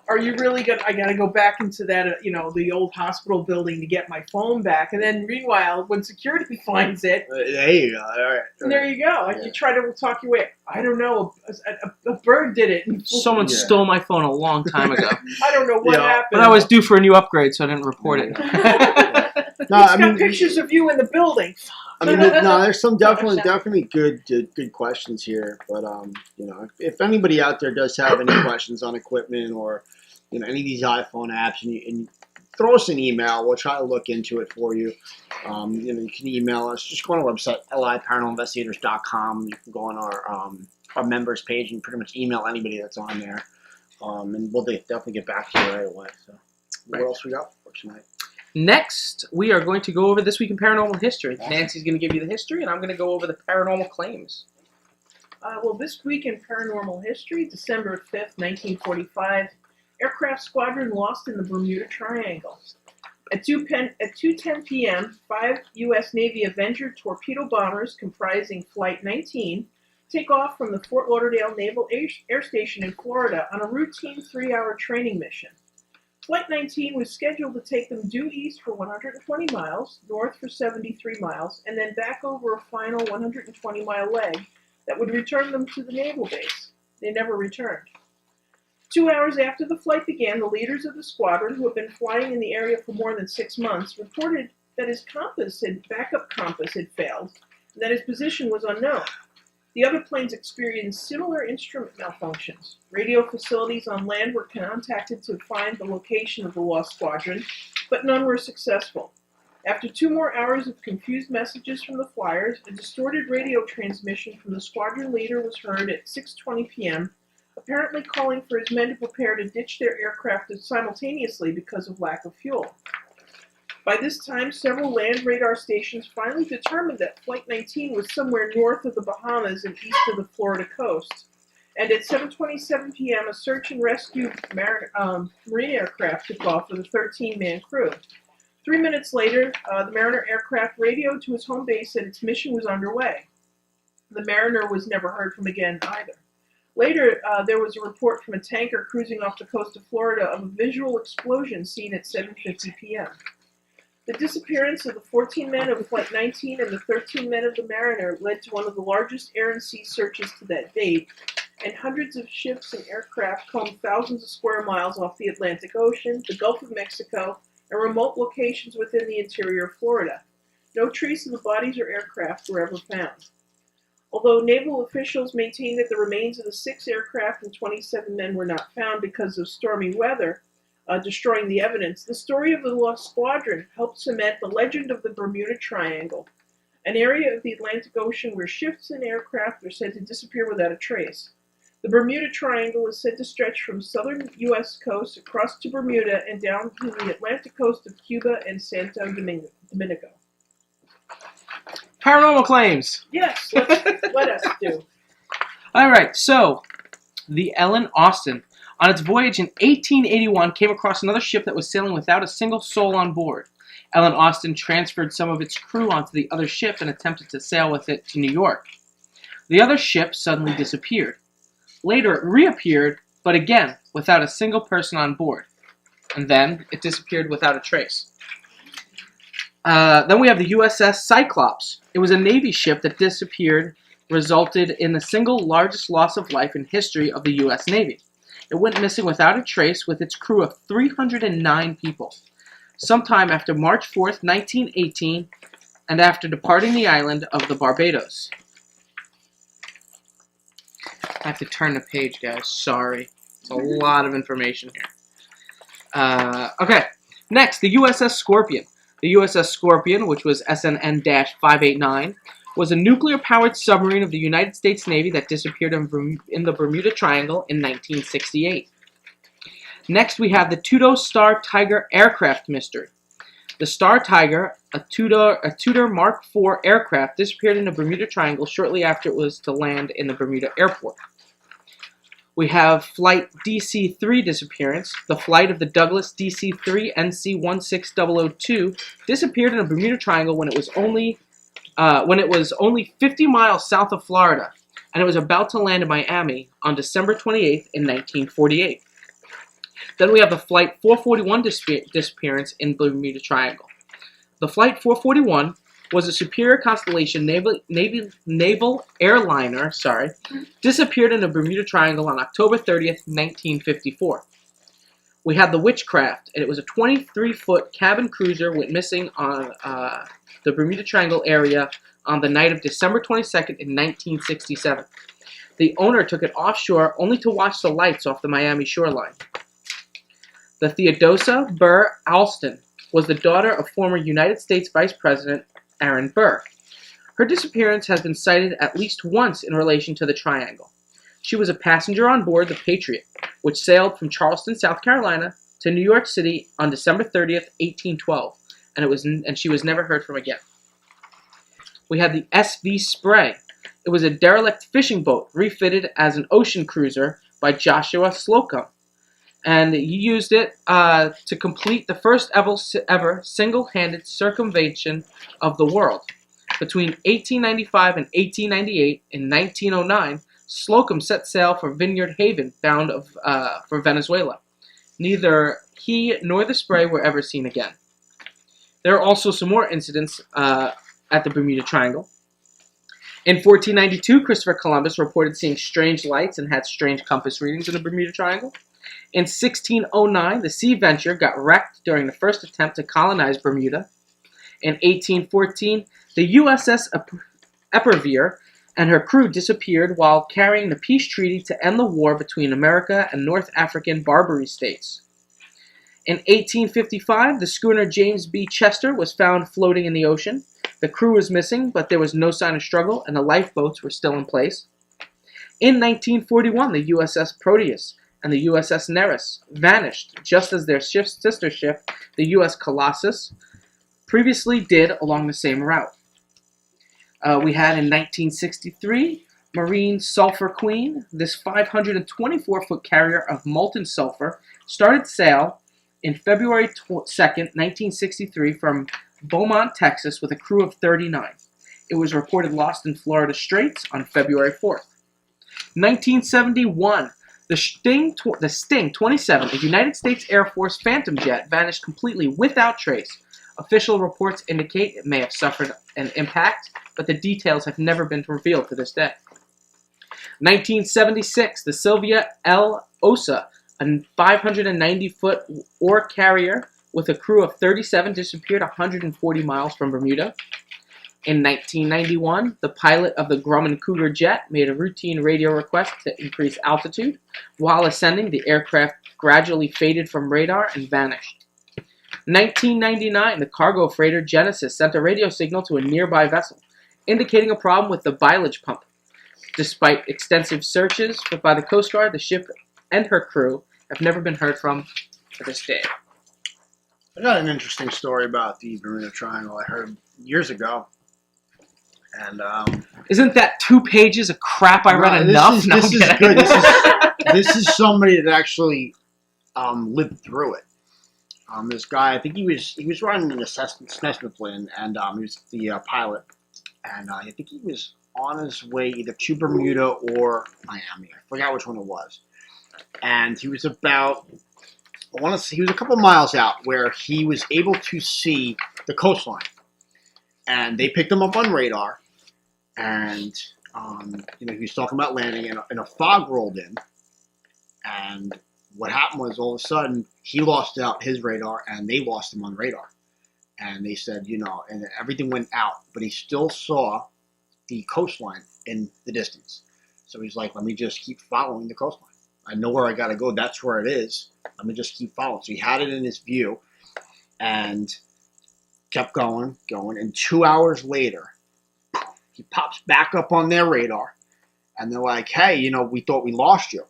Are you really gonna? I gotta go back into that, the old hospital building to get my phone back, and then meanwhile, when security finds it, There you go. All right. and there you go. Like Yeah. you try to talk your way. I don't know. A bird did it. Someone Yeah. stole my phone a long time ago. I don't know what Yeah. happened. But I was due for a new upgrade, so I didn't report it. No, It's I got mean, pictures of you in the building. I mean, no, there's some Photoshop. definitely good questions here. But if anybody out there does have any questions on equipment or any of these iPhone apps, and throw us an email, we'll try to look into it for you. You can email us. Just go on our website, liparanormalinvestigators.com. You can go on our members page and pretty much email anybody that's on there, and we'll definitely get back to you right away. So, what else we got for tonight? Next, we are going to go over This Week in Paranormal History. Nancy's going to give you the history, and I'm going to go over the paranormal claims. Well, this week in paranormal history, December 5th, 1945, aircraft squadron lost in the Bermuda Triangle. At 2:10 p.m., 5 U.S. Navy Avenger torpedo bombers comprising Flight 19 take off from the Fort Lauderdale Naval Air Station in Florida on a routine 3-hour training mission. Flight 19 was scheduled to take them due east for 120 miles, north for 73 miles, and then back over a final 120-mile leg that would return them to the naval base. They never returned. 2 hours after the flight began, the leaders of the squadron, who had been flying in the area for more than 6 months, reported that his backup compass had failed, and that his position was unknown. The other planes experienced similar instrument malfunctions. Radio facilities on land were contacted to find the location of the lost squadron, but none were successful. After 2 more hours of confused messages from the flyers, a distorted radio transmission from the squadron leader was heard at 6:20 p.m., apparently calling for his men to prepare to ditch their aircraft simultaneously because of lack of fuel. By this time, several land radar stations finally determined that Flight 19 was somewhere north of the Bahamas and east of the Florida coast. And at 7:27 p.m., a search and rescue marine aircraft took off with a 13-man crew. 3 minutes later, the Mariner aircraft radioed to his home base that its mission was underway. The Mariner was never heard from again either. Later, there was a report from a tanker cruising off the coast of Florida of a visual explosion seen at 7:50 p.m. The disappearance of the 14 men of Flight 19 and the 13 men of the Mariner led to one of the largest air and sea searches to that date, and hundreds of ships and aircraft combed thousands of square miles off the Atlantic Ocean, the Gulf of Mexico, and remote locations within the interior of Florida. No trace of the bodies or aircraft were ever found. Although naval officials maintained that the remains of the 6 aircraft and 27 men were not found because of stormy weather, destroying the evidence, the story of the lost squadron helped cement the legend of the Bermuda Triangle, an area of the Atlantic Ocean where ships and aircraft are said to disappear without a trace. The Bermuda Triangle is said to stretch from southern U.S. coast across to Bermuda and down to the Atlantic coast of Cuba and Santo Domingo. Paranormal claims. Yes, let us do. All right, so the Ellen Austin, on its voyage in 1881, came across another ship that was sailing without a single soul on board. Ellen Austin transferred some of its crew onto the other ship and attempted to sail with it to New York. The other ship suddenly disappeared. Later, it reappeared, but again, without a single person on board. And then, it disappeared without a trace. Then we have the USS Cyclops. It was a Navy ship that disappeared, resulted in the single largest loss of life in history of the U.S. Navy. It went missing without a trace with its crew of 309 people. Sometime after March 4th, 1918, and after departing the island of the Barbados. I have to turn the page, guys. Sorry. It's a lot of information here. Okay. Next, the USS Scorpion. The USS Scorpion, which was SNN-589, was a nuclear-powered submarine of the United States Navy that disappeared in the Bermuda Triangle in 1968. Next, we have the Tudor Star Tiger aircraft mystery. The Star Tiger, a Tudor Mark IV aircraft, disappeared in the Bermuda Triangle shortly after it was to land in the Bermuda airport. We have Flight DC-3 disappearance. The flight of the Douglas DC-3 NC-16002 disappeared in the Bermuda Triangle when it was only 50 miles south of Florida, and it was about to land in Miami on December 28th in 1948. Then we have the Flight 441 disappearance in Bermuda Triangle. The Flight 441 was a Superior Constellation naval airliner, disappeared in the Bermuda Triangle on October 30th, 1954. We had the Witchcraft, and it was a 23-foot cabin cruiser went missing on the Bermuda Triangle area on the night of December 22nd in 1967. The owner took it offshore only to watch the lights off the Miami shoreline. The Theodosia Burr Alston was the daughter of former United States Vice President Aaron Burr. Her disappearance has been cited at least once in relation to the Triangle. She was a passenger on board the Patriot, which sailed from Charleston, South Carolina, to New York City on December 30th, 1812, and she was never heard from again. We had the SV Spray. It was a derelict fishing boat refitted as an ocean cruiser by Joshua Slocum, and he used it to complete the first ever single-handed circumvention of the world. Between 1895 and 1898, in 1909, Slocum set sail for Vineyard Haven, bound for Venezuela. Neither he nor the Spray were ever seen again. There are also some more incidents at the Bermuda Triangle. In 1492, Christopher Columbus reported seeing strange lights and had strange compass readings in the Bermuda Triangle. In 1609, the Sea Venture got wrecked during the first attempt to colonize Bermuda. In 1814, the USS Epervier and her crew disappeared while carrying the peace treaty to end the war between America and North African Barbary states. In 1855, the schooner James B. Chester was found floating in the ocean. The crew was missing, but there was no sign of struggle, and the lifeboats were still in place. In 1941, the USS Proteus and the USS Nereus vanished, just as their sister ship, the US Colossus, previously did along the same route. We had in 1963, Marine Sulphur Queen. This 524-foot carrier of molten sulfur started sail in February 2nd, 1963 from Beaumont, Texas, with a crew of 39. It was reported lost in Florida Straits on February 4th. 1971, the Sting 27, a United States Air Force Phantom jet, vanished completely without trace. Official reports indicate it may have suffered an impact, but the details have never been revealed to this day. 1976, the Sylvia L. Osa, a 590-foot ore carrier with a crew of 37, disappeared 140 miles from Bermuda. In 1991, the pilot of the Grumman Cougar jet made a routine radio request to increase altitude. While ascending, the aircraft gradually faded from radar and vanished. 1999, the cargo freighter Genesis sent a radio signal to a nearby vessel, indicating a problem with the bilge pump. Despite extensive searches by the Coast Guard, the ship and her crew have never been heard from to this day. I got an interesting story about the Bermuda Triangle I heard years ago. And isn't that 2 pages of crap I read enough? This is good. This is somebody that actually lived through it. This guy, I think he was running an Cessna plane, and he was the pilot. And I think he was on his way either to Bermuda or Miami. I forgot which one it was. And he was about, he was a couple miles out where he was able to see the coastline. And they picked him up on radar. And, he was talking about landing, and a fog rolled in. And what happened was all of a sudden he lost out his radar, and they lost him on radar. And they said, you know, and everything went out, but he still saw the coastline in the distance. So he's like, let me just keep following the coastline. I know where I got to go. That's where it is. Let me just keep following. So he had it in his view and kept going. And 2 hours later, he pops back up on their radar. And they're like, hey, you know, we thought we lost you.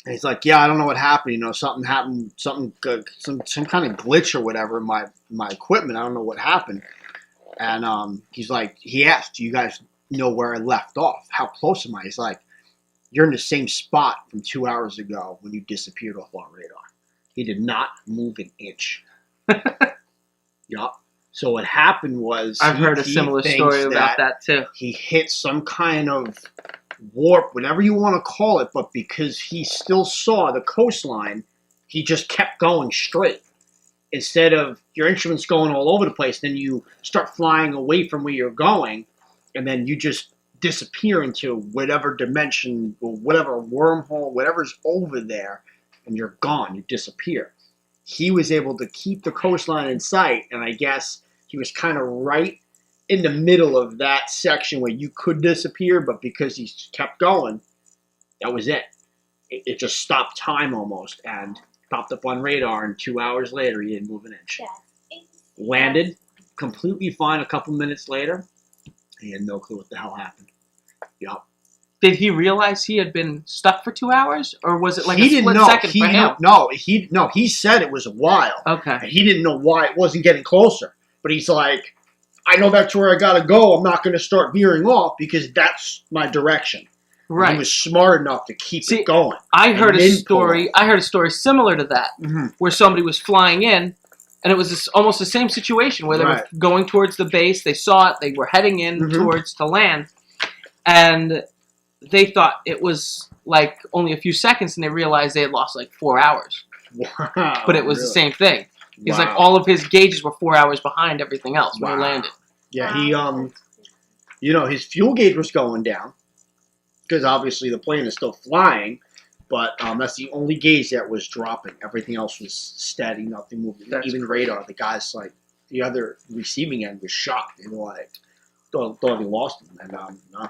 And he's like, yeah, I don't know what happened. You know, something happened, some kind of glitch or whatever in my equipment. I don't know what happened. And he's like, he asked, do you guys know where I left off? How close am I? He's like, you're in the same spot from 2 hours ago when you disappeared off our radar. He did not move an inch. Yup. So what happened was I've heard a similar story about that too. He hit some kind of warp, whatever you want to call it, but because he still saw the coastline, he just kept going straight. Instead of your instruments going all over the place, then you start flying away from where you're going, and then you just disappear into whatever dimension or whatever wormhole, whatever's over there, and you're gone. You disappear. He was able to keep the coastline in sight, and I guess he was kind of right in the middle of that section where you could disappear, but because he kept going, that was it. It just stopped time almost and popped up on radar, and 2 hours later, he didn't move an inch. Yeah. Landed completely fine a couple minutes later. He had no clue what the hell happened. Yup. Did he realize he had been stuck for 2 hours, or was it like he a didn't split know. second for him? No, he said it was a while. Okay. And he didn't know why it wasn't getting closer. But he's like, I know that's where I gotta go. I'm not gonna start veering off because that's my direction. Right. And he was smart enough to keep it going. I heard a story similar to that, where somebody was flying in, and it was almost the same situation where they were going towards the base. They saw it. They were heading in towards to land, and they thought it was like only a few seconds, and they realized they had lost like 4 hours. Wow. But it was the same thing. He's like, all of his gauges were 4 hours behind everything else when he landed. Yeah, he, you know, his fuel gauge was going down because obviously the plane is still flying, but that's the only gauge that was dropping. Everything else was steady, nothing moving. Even radar, the guys, like, the other receiving end was shocked. They were like, thought he lost him. And, no.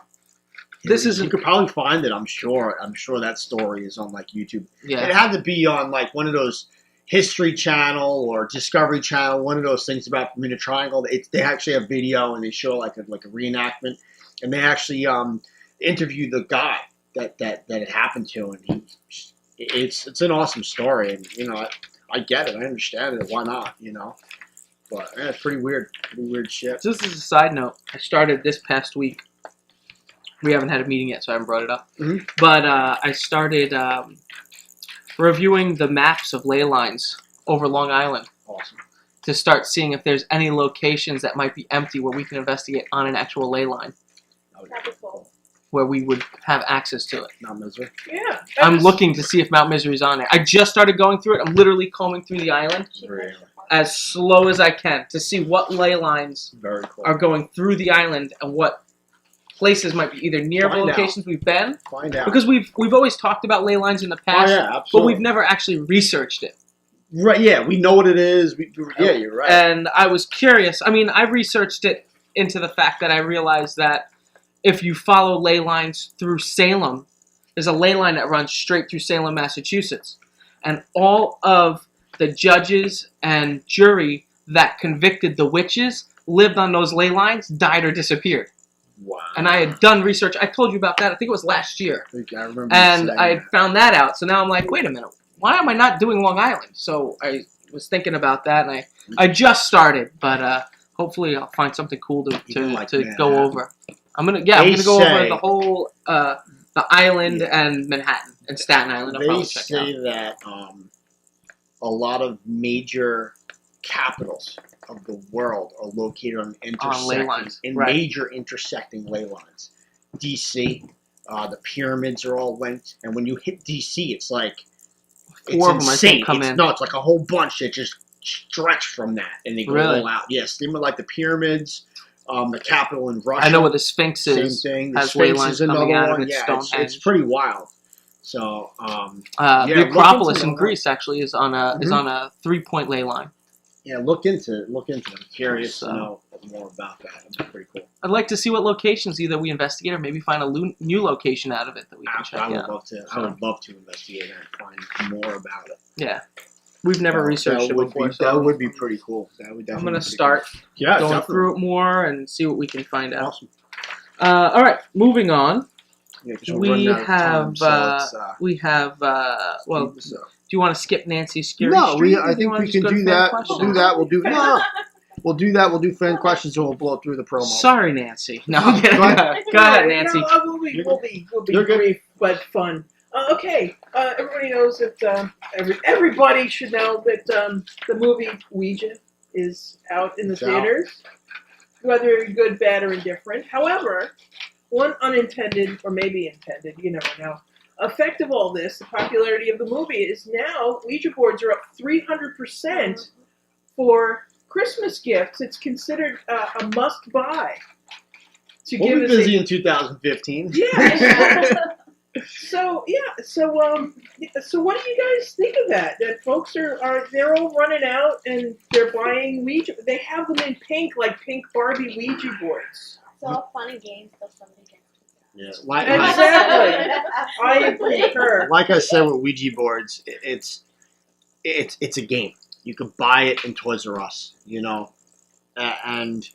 You could probably find it, I'm sure. I'm sure that story is on, like, YouTube. Yeah. It had to be on, like, one of those History Channel or Discovery Channel, one of those things about Bermuda Triangle. They actually have video and they show like a reenactment, and they actually interview the guy that it happened to, and it's an awesome story, and you know I get it, I understand it. Why not? You know, but yeah, it's pretty weird shit. Just as a side note, I started this past week. We haven't had a meeting yet, so I haven't brought it up. But I started reviewing the maps of ley lines over Long Island. Awesome. To start seeing if there's any locations that might be empty where we can investigate on an actual ley line. That'd be cool. Where we would have access to it. Mount Misery. Yeah. I'm looking to see if Mount Misery's on there. I just started going through it. I'm literally combing through the island as slow as I can to see what ley lines are going through the island and what places might be either nearby locations we've been. Find out. Because we've always talked about ley lines in the past, but we've never actually researched it. Right, yeah, we know what it is. Yeah, you're right. And I was curious. I mean, I researched it into the fact that I realized that if you follow ley lines through Salem, there's a ley line that runs straight through Salem, Massachusetts. And all of the judges and jury that convicted the witches lived on those ley lines, died or disappeared. Wow. And I had done research. I told you about that. I think it was last year. I remember. And I had found that out. So now I'm like, wait a minute. Why am I not doing Long Island? So I was thinking about that, and I just started. But hopefully I'll find something cool to go over. I'm gonna go over the whole the island and Manhattan and Staten Island. I'll probably check out. They say that a lot of major capitals of the world are located on major intersecting ley lines. DC, the pyramids are all linked, and when you hit DC, it's like it's insane. It's like a whole bunch that just stretch from that, and they go all out. Yes, same with like the pyramids, the capital in Russia. I know where the Sphinx is. Same thing. The Sphinx is another one. Yeah, it's pretty wild. So, the Acropolis in Greece actually is on a 3-point ley line. Yeah, look into it. I'm curious to know more about that. It'd be pretty cool. I'd like to see what locations either we investigate or maybe find a new location out of it that we can check out. I would love to investigate it and find more about it. Yeah. We've never researched it before. That would be pretty cool. That would definitely. I'm gonna start going through it more and see what we can find out. Awesome. All right, moving on. Yeah, we have well. Do you want to skip Nancy's Scary Street? I think we can do that. We'll do that. We'll do We'll do that. We'll do fan questions and we'll blow through the promo. Sorry, Nancy. No, I'm kidding. Go ahead, Nancy. No, we'll be brief but fun. Okay, everybody knows that everybody should know that the movie Ouija is out in the theaters, whether good, bad, or indifferent. However, one unintended, or maybe intended, you never know, effect of all this, the popularity of the movie, is now Ouija boards are up 300% for Christmas gifts. It's considered a must-buy. We'll be busy in 2015. Yeah. So what do you guys think of that? That folks they're all running out and they're buying Ouija. They have them in pink, like pink Barbie Ouija boards. It's all fun and games till somebody gets. Yeah, exactly. I concur. Like I said with Ouija boards, it's a game. You could buy it in Toys R Us, and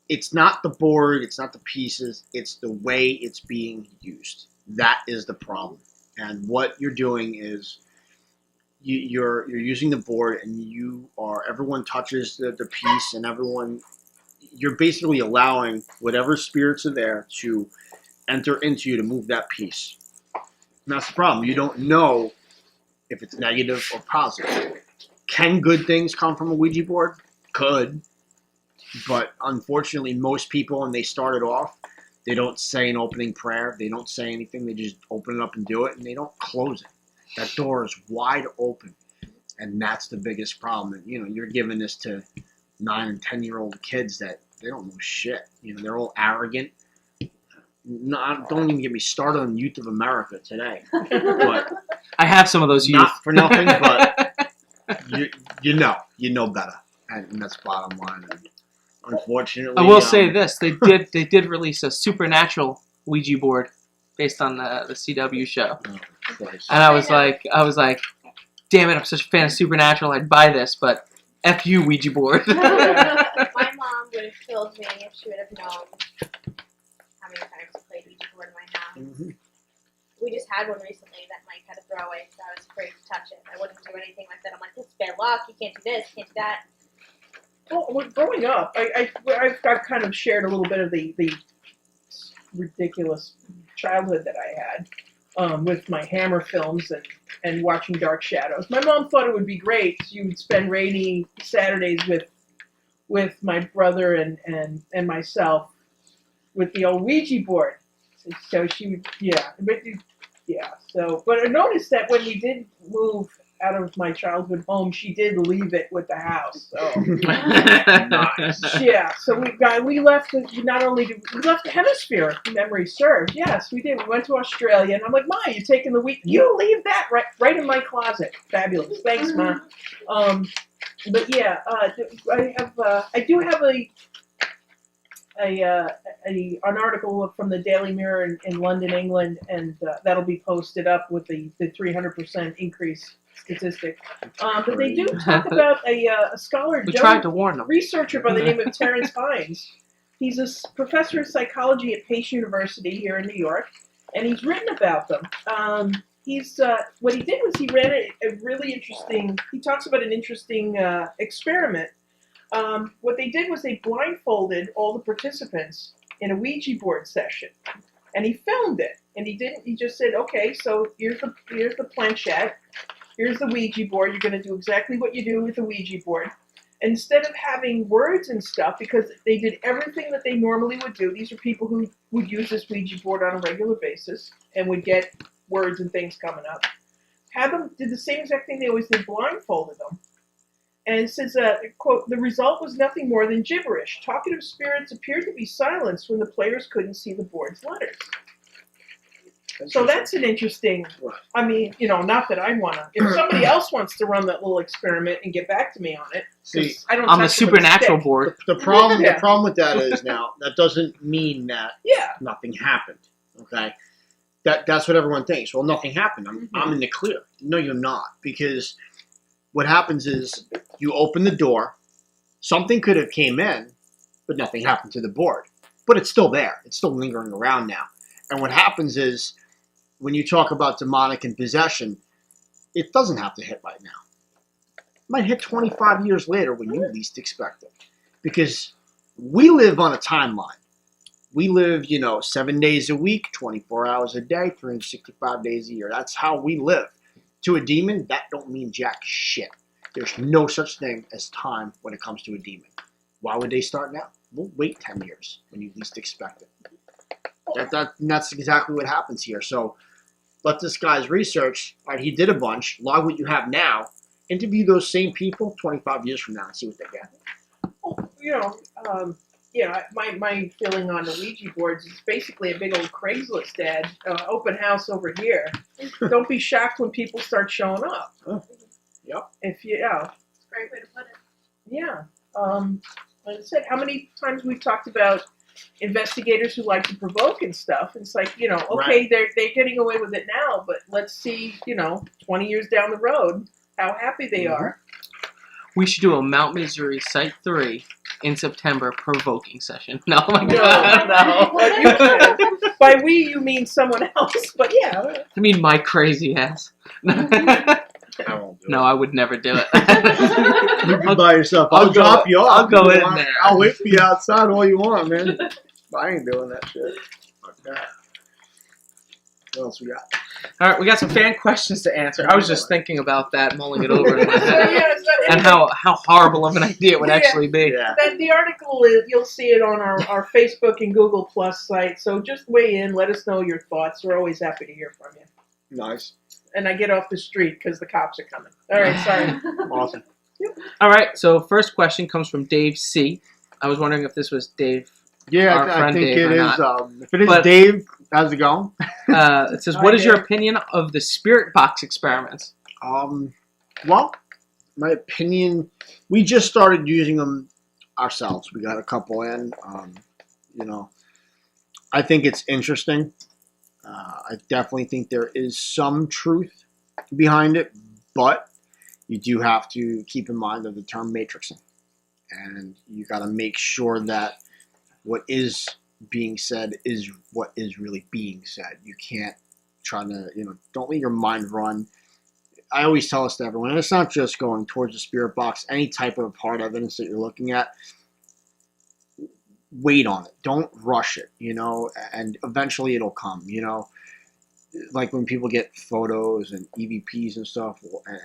it's not the board, it's not the pieces, it's the way it's being used. That is the problem. And what you're doing is you're using the board, and everyone touches the piece, and you're basically allowing whatever spirits are there to enter into you to move that piece. And that's the problem. You don't know if it's negative or positive. Can good things come from a Ouija board? Could. But unfortunately, most people, when they start it off, they don't say an opening prayer. They don't say anything. They just open it up and do it, and they don't close it. That door is wide open, and that's the biggest problem. And, you're giving this to 9 and 10-year-old kids that they don't know shit. They're all arrogant. No, don't even get me started on Youth of America today. But I have some of those youth. Not for nothing, but you know better, and that's bottom line. And unfortunately, I will say this: they did release a supernatural Ouija board based on the CW show, and I was like, damn it! I'm such a fan of Supernatural. I'd buy this, but F you, Ouija board. My mom would have killed me if she would have known how many times I played Ouija board in my house. Mm-hmm. We just had one recently that Mike had to throw away because I was afraid to touch it. I wouldn't do anything like that. I'm like, this is bad luck. You can't do this. You can't do that. Well, growing up, I've kind of shared a little bit of the ridiculous childhood that I had with my Hammer films and watching Dark Shadows. My mom thought it would be great. You would spend rainy Saturdays with my brother and myself with the old Ouija board. So she would, but I noticed that when we did move out of my childhood home, she did leave it with the house. So nice. Yeah, so we left. Not only did we left the hemisphere, if memory serves. Yes, we did. We went to Australia, and I'm like, Ma, you're taking the week. You leave that right in my closet. Fabulous. Thanks, Ma. But yeah, I do have an article from the Daily Mirror in London, England, and that'll be posted up with the 300% increase statistic. But they do talk about a scholar, tried to warn them. Researcher by the name of Terence Hines. He's a professor of psychology at Pace University here in New York, and he's written about them. What he did was he ran a really interesting. He talks about an interesting experiment. What they did was they blindfolded all the participants in a Ouija board session, and he filmed it. And he just said, okay, so here's the planchette, here's the Ouija board. You're going to do exactly what you do with the Ouija board. Instead of having words and stuff, because they did everything that they normally would do. These are people who would use this Ouija board on a regular basis and would get words and things coming up. Did the same exact thing they always did, blindfolded them. And it says, quote, the result was nothing more than gibberish. Talkative spirits appeared to be silenced when the players couldn't see the board's letters. So that's an interesting. I mean, not that I wanna. If somebody else wants to run that little experiment and get back to me on it, See, I don't. On the touch them with a supernatural stick. board. the problem Yeah. the problem with that is now that doesn't mean that Yeah. nothing happened. Okay, that's what everyone thinks. Well, nothing happened. I'm in the clear. No, you're not, because what happens is you open the door. Something could have came in, but nothing happened to the board. But it's still there. It's still lingering around now. And what happens is, when you talk about demonic and possession, it doesn't have to hit right now. It might hit 25 years later when you least expect it. Because we live on a timeline. We live, 7 days a week, 24 hours a day, 365 days a year. That's how we live. To a demon, that don't mean jack shit. There's no such thing as time when it comes to a demon. Why would they start now? We'll wait 10 years when you least expect it. That's exactly what happens here. So let this guy's research. All right, he did a bunch. Log what you have now. Interview those same people 25 years from now and see what they get. My feeling on the Ouija boards is basically a big old Craigslist ad, open house over here. Don't be shocked when people start showing up. Oh. Yep. If you, It's a great way to put it. yeah. Like I said, how many times we've talked about investigators who like to provoke and stuff. It's like, okay, Right. they're getting away with it now, but let's see, 20 years down the road, how happy they are. We should do a Mount Misery Site 3 in September provoking session. No, my No. God, no. Well, you can. By we, you mean someone else, but yeah. I mean my crazy ass. I won't do No, I would never do it. it. You can by yourself. I'll I'll drop you off. I'll go if you in want. there. I'll wait for you outside all you want, man. But I ain't doing that shit. Fuck that. What else we got? All right, we got some fan questions to answer. I was just thinking about that, mulling it over in my So, head, yeah, and how horrible of an idea it would actually be. Yeah. Then the article is, you'll see it on our Facebook and Google Plus site. So just weigh in, let us know your thoughts. We're always happy to hear from you. Nice. And I get off the street because the cops are coming. All right, sorry. Awesome. All right, so first question comes from Dave C. I was wondering if this was Dave. Yeah, Our I friend think Dave it or is. not. If it is But- Dave, how's it going? It says, Hi, "What is your Dave. opinion of the spirit box experiments?" Well, my opinion, we just started using them ourselves. We got a couple in. I think it's interesting. I definitely think there is some truth behind it, but you do have to keep in mind of the term matrixing. And you got to make sure that what is being said is what is really being said. You can't try to, don't let your mind run. I always tell this to everyone, and it's not just going towards the spirit box, any type of hard evidence that you're looking at, wait on it. Don't rush it, and eventually it'll come, Like when people get photos and EVPs and stuff,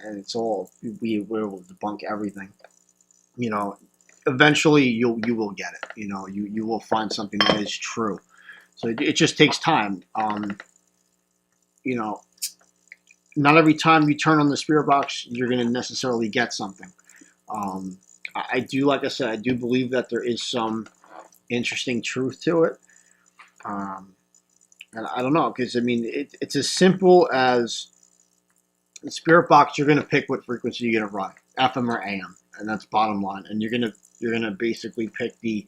and it's all, we're able to debunk everything, eventually you will get it, you will find something that is true. So it just takes time. Not every time you turn on the spirit box, you're going to necessarily get something. I do, like I said, I do believe that there is some interesting truth to it. And I don't know, because, it's as simple as the spirit box, you're going to pick what frequency you're going to run, FM or AM, and that's bottom line. And you're going to basically pick the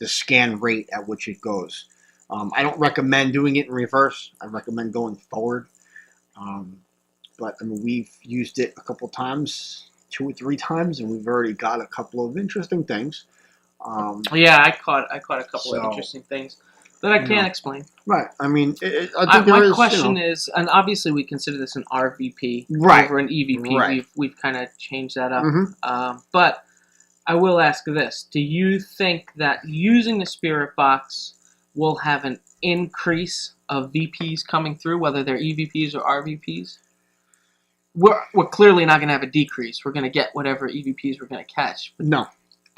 scan rate at which it goes. I don't recommend doing it in reverse. I recommend going forward. But we've used it a couple times, 2 or 3 times, and we've already got a couple of interesting things. Yeah, I caught a couple of interesting things that I can't explain. Right. I think My question is, and obviously we consider this an RVP Right. over an EVP. Right. We've kind of changed that up. Mm-hmm. But I will ask this: do you think that using the spirit box will have an increase of VPs coming through, whether they're EVPs or RVPs? We're clearly not going to have a decrease. We're going to get whatever EVPs we're going to catch. No,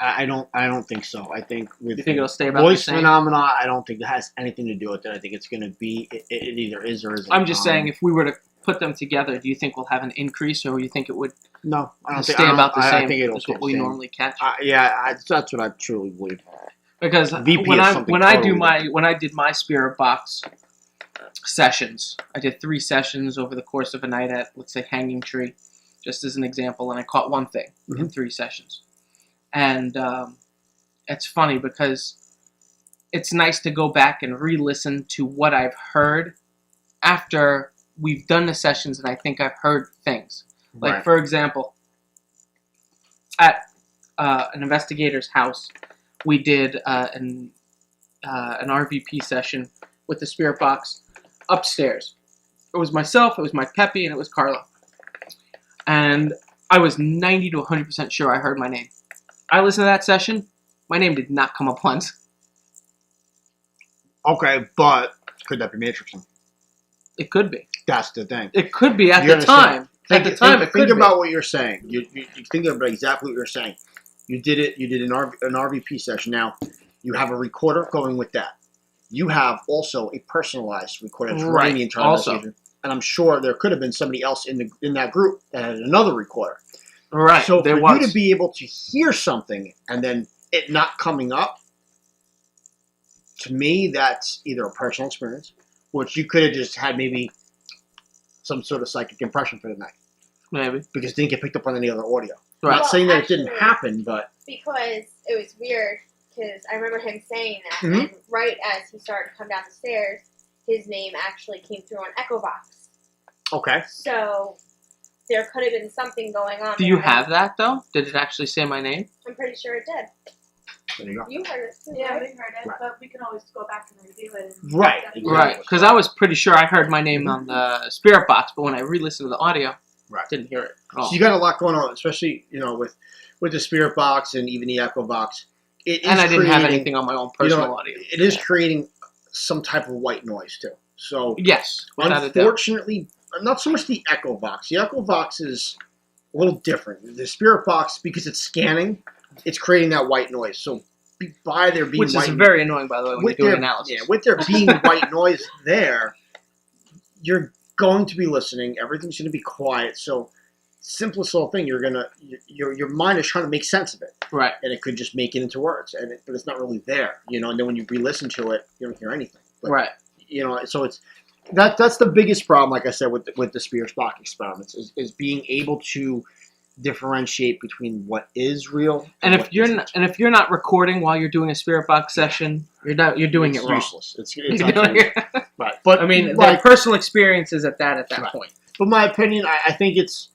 I don't think so. I think with You think it'll stay about voice the same? phenomena, I don't think it has anything to do with it. I think it's going to be it either is or isn't. I'm just saying, if we were to put them together, do you think we'll have an increase, or do you think it would no, I don't stay think, about the same? I think it'll as stay what the we same. normally catch. That's what I truly believe. Because VP when is I something when I do totally my different. when I did my spirit box, sessions. I did 3 sessions over the course of a night at, let's say, Hanging Tree, just as an example, and I caught one thing in 3 sessions. And it's funny because it's nice to go back and re-listen to what I've heard after we've done the sessions and I think I've heard things. Like, for example, at an investigator's house, we did an RVP session with the spirit box upstairs. It was myself, it was Mike Pepe, and it was Carla. And I was 90 to 100% sure I heard my name. I listened to that session, my name did not come up once. Okay, but could that be matrixing? It could be. That's the thing. It could be at the time. Think about what you're saying. You think about exactly what you're saying. You did it. You did an RVP session. Now, you have a recorder going with that. You have also a personalized recorder that's running the entire investigation. And I'm sure there could have been somebody else in that group that had another recorder. Right. So for you to be able to hear something and then it not coming up, to me, that's either a personal experience, which you could have just had maybe some sort of psychic impression for the night. Maybe. Because it didn't get picked up on any other audio. Right. I'm not saying that it didn't happen, but... Because it was weird, because I remember him saying that, and right as he started to come down the stairs, his name actually came through on Echo Box. Okay. So, there could have been something going on. Do you have that, though? Did it actually say my name? I'm pretty sure it did. There you go. You heard it too, Yeah, right? we heard it, but we can always go back and review it. Right. Right, because I was pretty sure I heard my name on the spirit box, but when I re-listened to the audio, I didn't hear it at all. So you got a lot going on, especially with the spirit box and even the echo box. And I didn't have anything on my own personal audio. It is creating some type of white noise too. So yes, unfortunately, not so much the echo box. The echo box is a little different. The spirit box, because it's scanning, it's creating that white noise. So by there being which is very annoying, by the way, when you're doing analysis. Yeah, with there being white noise there, you're going to be listening. Everything's going to be quiet. So simplest little thing, your mind is trying to make sense of it. Right. And it could just make it into words, but it's not really there. And then when you re-listen to it, you don't hear anything. But, right. So it's that's the biggest problem, like I said, with the spirit box experiments is being able to differentiate between what is real and if you're not recording while you're doing a spirit box session, you're doing it wrong. Useless. It's right. But I mean, their personal experiences at that point. But my opinion, I think it's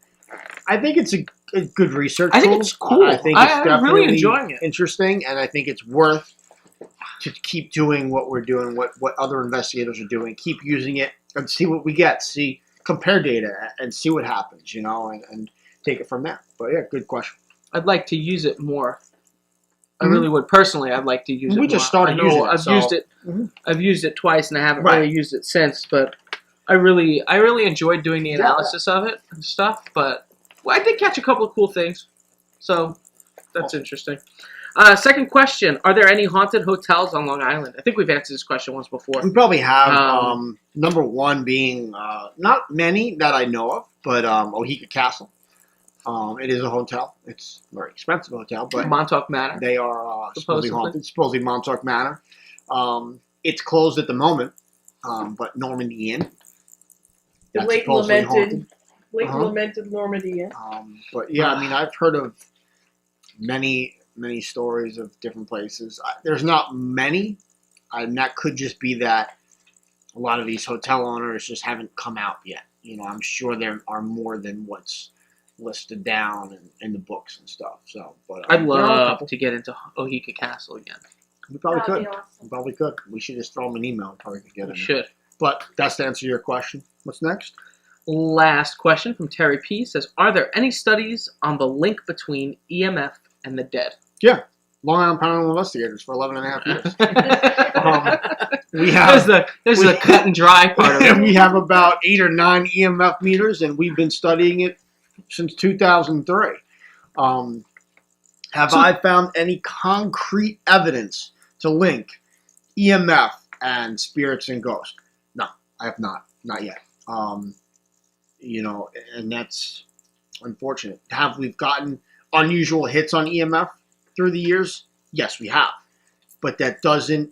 a good research. I think it's cool. I think it's definitely really enjoying it. Interesting, and I think it's worth to keep doing what we're doing, what other investigators are doing. Keep using it and see what we get. Compare data and see what happens. And take it from there. But yeah, good question. I'd like to use it more. I really would. Personally, I'd like to use it more. We just started using it. Used it. I've used it twice, and I haven't really used it since. But I really enjoyed doing the analysis of it and stuff. But I did catch a couple of cool things. So that's interesting. Second question: are there any haunted hotels on Long Island? I think we've answered this question once before. We probably have. Number one being not many that I know of, but Oheka Castle. It is a hotel. It's a very expensive hotel, but Montauk Manor. They are supposedly haunted. Supposedly Montauk Manor. It's closed at the moment, but Normandy Inn. The late lamented Normandy Inn. But yeah, I mean, I've heard of many stories of different places. There's not many, and that could just be that a lot of these hotel owners just haven't come out yet. I'm sure there are more than what's listed down in the books and stuff. So, but I'd love to get into Oheka Castle again. We probably could. Awesome. We probably could. We should just throw them an email. Probably could get it. We should. But that's to answer your question. What's next? Last question from Terry P. says, are there any studies on the link between EMF and the dead? Yeah. Long Island Paranormal Investigators for 11 and a half years. We have there's the cut and dry part of it. We have about 8 or 9 EMF meters, and we've been studying it since 2003. I found any concrete evidence to link EMF and spirits and ghosts? No, I have not. Not yet. And that's unfortunate. Have we gotten unusual hits on EMF through the years? Yes, we have. But that doesn't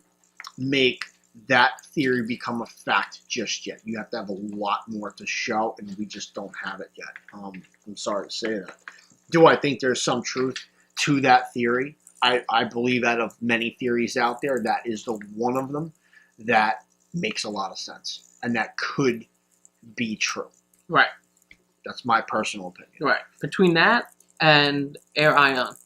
make that theory become a fact just yet. You have to have a lot more to show, and we just don't have it yet. I'm sorry to say that. Do I think there's some truth to that theory? I believe out of many theories out there, that is the one of them that makes a lot of sense, and that could be true. Right. That's my personal opinion. Right. Between that and air ion.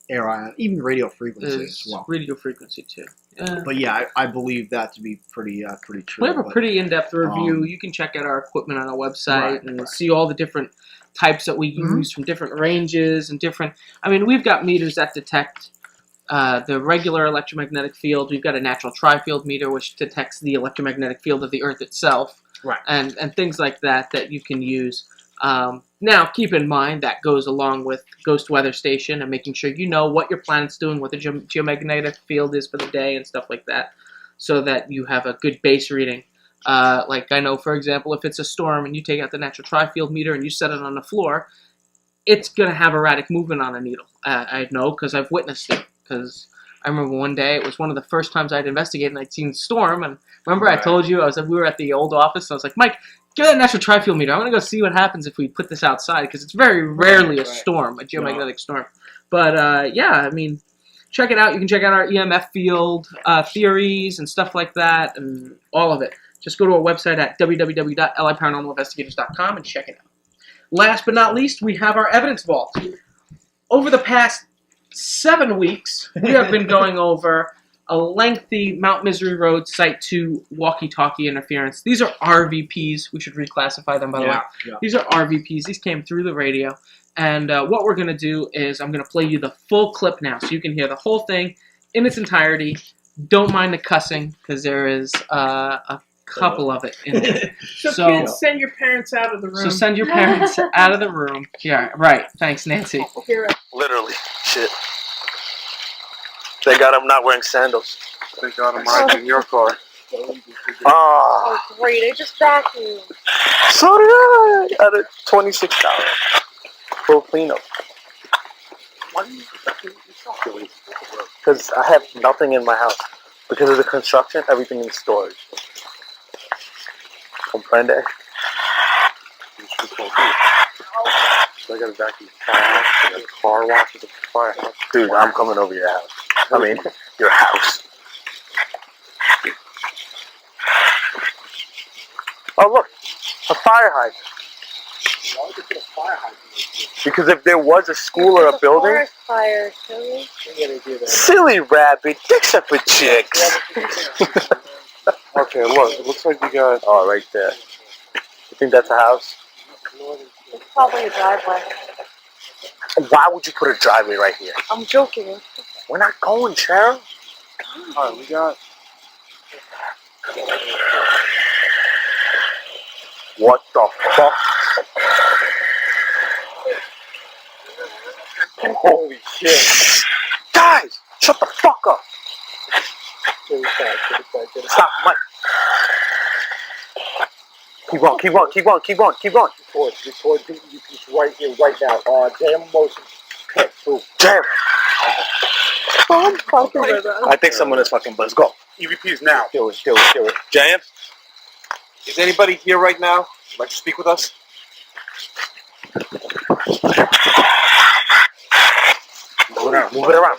Air ion, even radio frequency as well. Radio frequency too. Yeah. But yeah, I believe that to be pretty true. We have a pretty in-depth review. You can check out our equipment on our website and see all the different types that we use from different ranges and different. I mean, we've got meters that detect the regular electromagnetic field. We've got a natural tri-field meter which detects the electromagnetic field of the Earth itself. Right. And things like that you can use. Now, keep in mind that goes along with Ghost Weather Station and making sure you know what your planet's doing, what the geomagnetic field is for the day and stuff like that, so that you have a good base reading. Like I know, for example, if it's a storm and you take out the natural tri-field meter and you set it on the floor, it's going to have erratic movement on a needle. I know because I've witnessed it. Because I remember one day, it was one of the first times I'd investigated and I'd seen the storm. And remember I told you, we were at the old office, and I was like, Mike, get that natural tri-field meter. I want to go see what happens if we put this outside, because it's very rarely a storm, a geomagnetic storm. But yeah, I mean, check it out. You can check out our EMF field theories and stuff like that, and all of it. Just go to our website at www.liparanormalinvestigators.com and check it out. Last but not least, we have our evidence vault. Over the past 7 weeks, we have been going over a lengthy Mount Misery Road Site 2 walkie-talkie interference. These are RVPs. We should reclassify them, by the way. Yeah. These are RVPs. These came through the radio. And what we're going to do is I'm going to play you the full clip now so you can hear the whole thing in its entirety. Don't mind the cussing, because there is a couple of it in there. So kids, send your parents out of the room. So send your parents out of the room. Yeah, right. Thanks, Nancy. Literally. Shit. Thank God I'm not wearing sandals. Thank God I'm riding in your car. Oh, great. I just vacuumed. So did I. At a $26 full cleanup. Why do you vacuum yourself? Because I have nothing in my house. Because of the construction, everything in storage. Comprende? So I got a vacuum firehouse, I got a car wash at the firehouse. Dude, I'm coming over your house. I mean, your house. Oh, look. A fire hydrant. Why would you put a fire hydrant? Because if there was a school or a building... Forest fire, silly. Silly rabbit. Dicks up with chicks. Okay, look. It looks like you got... Oh, right there. You think that's a house? It's probably a driveway. Why would you put a driveway right here? I'm joking. We're not going, Cheryl. Alright, we got... What the fuck? Holy shit. Guys, shut the fuck up. Stop, Mike. Keep going, keep going, keep going, keep going, keep going. Record UP's right here, right now. Jam motion pit. Jam. I think someone is fucking buzzed. Go. EVPs now. Do it. Jam? Is anybody here right now? Would like to speak with us? Move it around.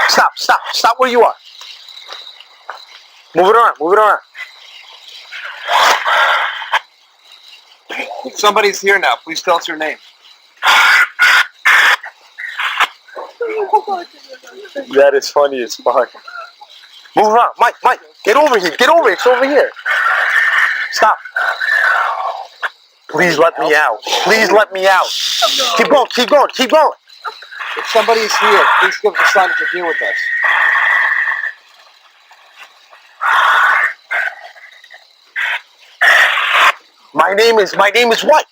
Stop where you are. Move it around. If somebody's here now, please tell us your name. That is funny as fuck. Move around. Mike, get over here. It's over here. Stop. Please let me out. Keep going. If somebody's here, please give us a sign that you're here with us. My name is what?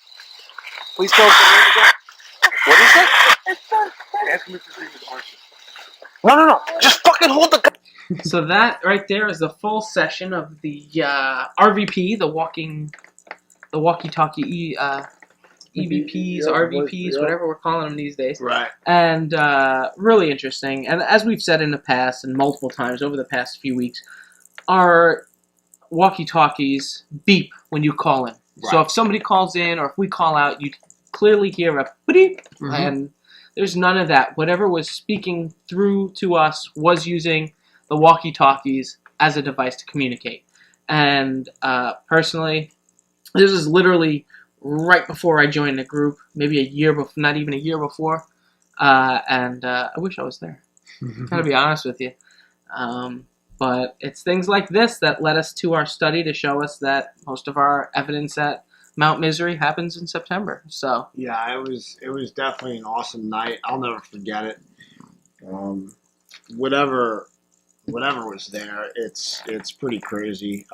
Please tell us your name again. What is it? Ask him if his name is Archie. No. Just fucking hold the gun. So that right there is the full session of the RVP, the walkie-talkie EVPs, Yeah, RVPs, yeah. whatever we're calling them these days. Right. And really interesting. And as we've said in the past and multiple times over the past few weeks, our walkie-talkies beep when you call in. Right. So if somebody calls in or if we call out, you clearly hear a beep, and there's none of that. Whatever was speaking through to us was using the walkie-talkies as a device to communicate. And personally, this is literally right before I joined the group, maybe a year before, not even a year before. And I wish I was there. I'm going to be honest with you. But it's things like this that led us to our study to show us that most of our evidence at Mount Misery happens in September. So yeah, it was definitely an awesome night. I'll never forget it. Whatever was there, it's pretty crazy.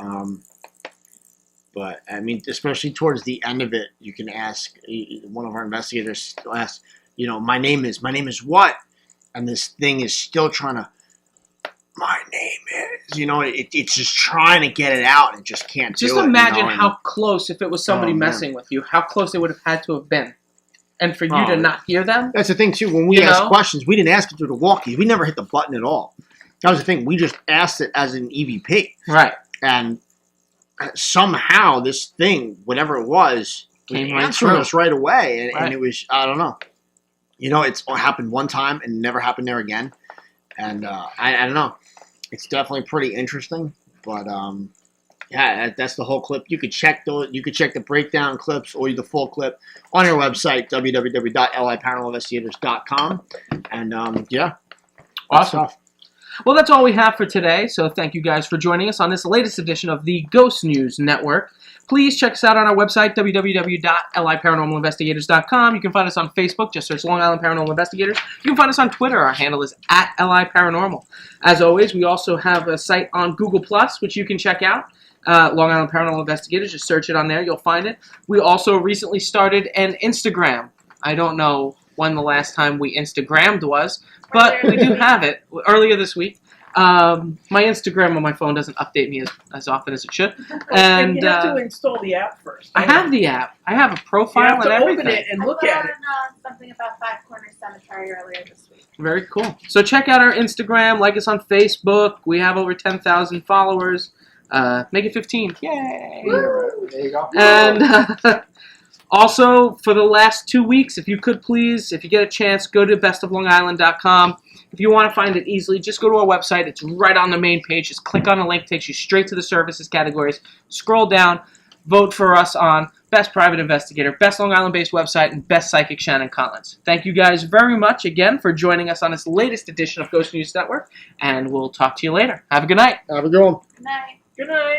But I mean, especially towards the end of it, you can ask one of our investigators. Ask, my name is what, and this thing is still trying to. My name is, it's just trying to get it out and just can't just do it. Just imagine how close, if it was somebody messing with you, how close it would have had to have been. And for you to not hear them? That's the thing, too. When we asked questions, we didn't ask it through the walkies. We never hit the button at all. That was the thing. We just asked it as an EVP. Right. And somehow this thing, whatever it was answering us right away. And it was, I don't know. It's happened one time and never happened there again. And I don't know. It's definitely pretty interesting, but yeah, that's the whole clip. You could check the breakdown clips or the full clip on our website www.liparanormalinvestigators.com. And yeah, awesome. Well, that's all we have for today. So thank you guys for joining us on this latest edition of the Ghost News Network. Please check us out on our website, www.liparanormalinvestigators.com. You can find us on Facebook. Just search Long Island Paranormal Investigators. You can find us on Twitter. Our handle is @LIParanormal. As always, we also have a site on Google+, which you can check out. Long Island Paranormal Investigators. Just search it on there. You'll find it. We also recently started an Instagram. I don't know when the last time we Instagrammed was, but we do have it earlier this week. My Instagram on my phone doesn't update me as often as it should. And you have to install the app first. I have the app. I have a profile and everything. Open it and look at it. Something about Five Corners Cemetery earlier this week. Very cool. So check out our Instagram. Like us on Facebook. We have over 10,000 followers. Make it 15. Yay! There you go. And also, for the last 2 weeks, if you could please, if you get a chance, go to bestoflongisland.com. If you want to find it easily, just go to our website. It's right on the main page. Just click on the link. Takes you straight to the services categories. Scroll down. Vote for us on Best Private Investigator, Best Long Island-based website, and Best Psychic Shannon Collins. Thank you guys very much again for joining us on this latest edition of Ghost News Network, and we'll talk to you later. Have a good night. Have a good one. Good night. Good night.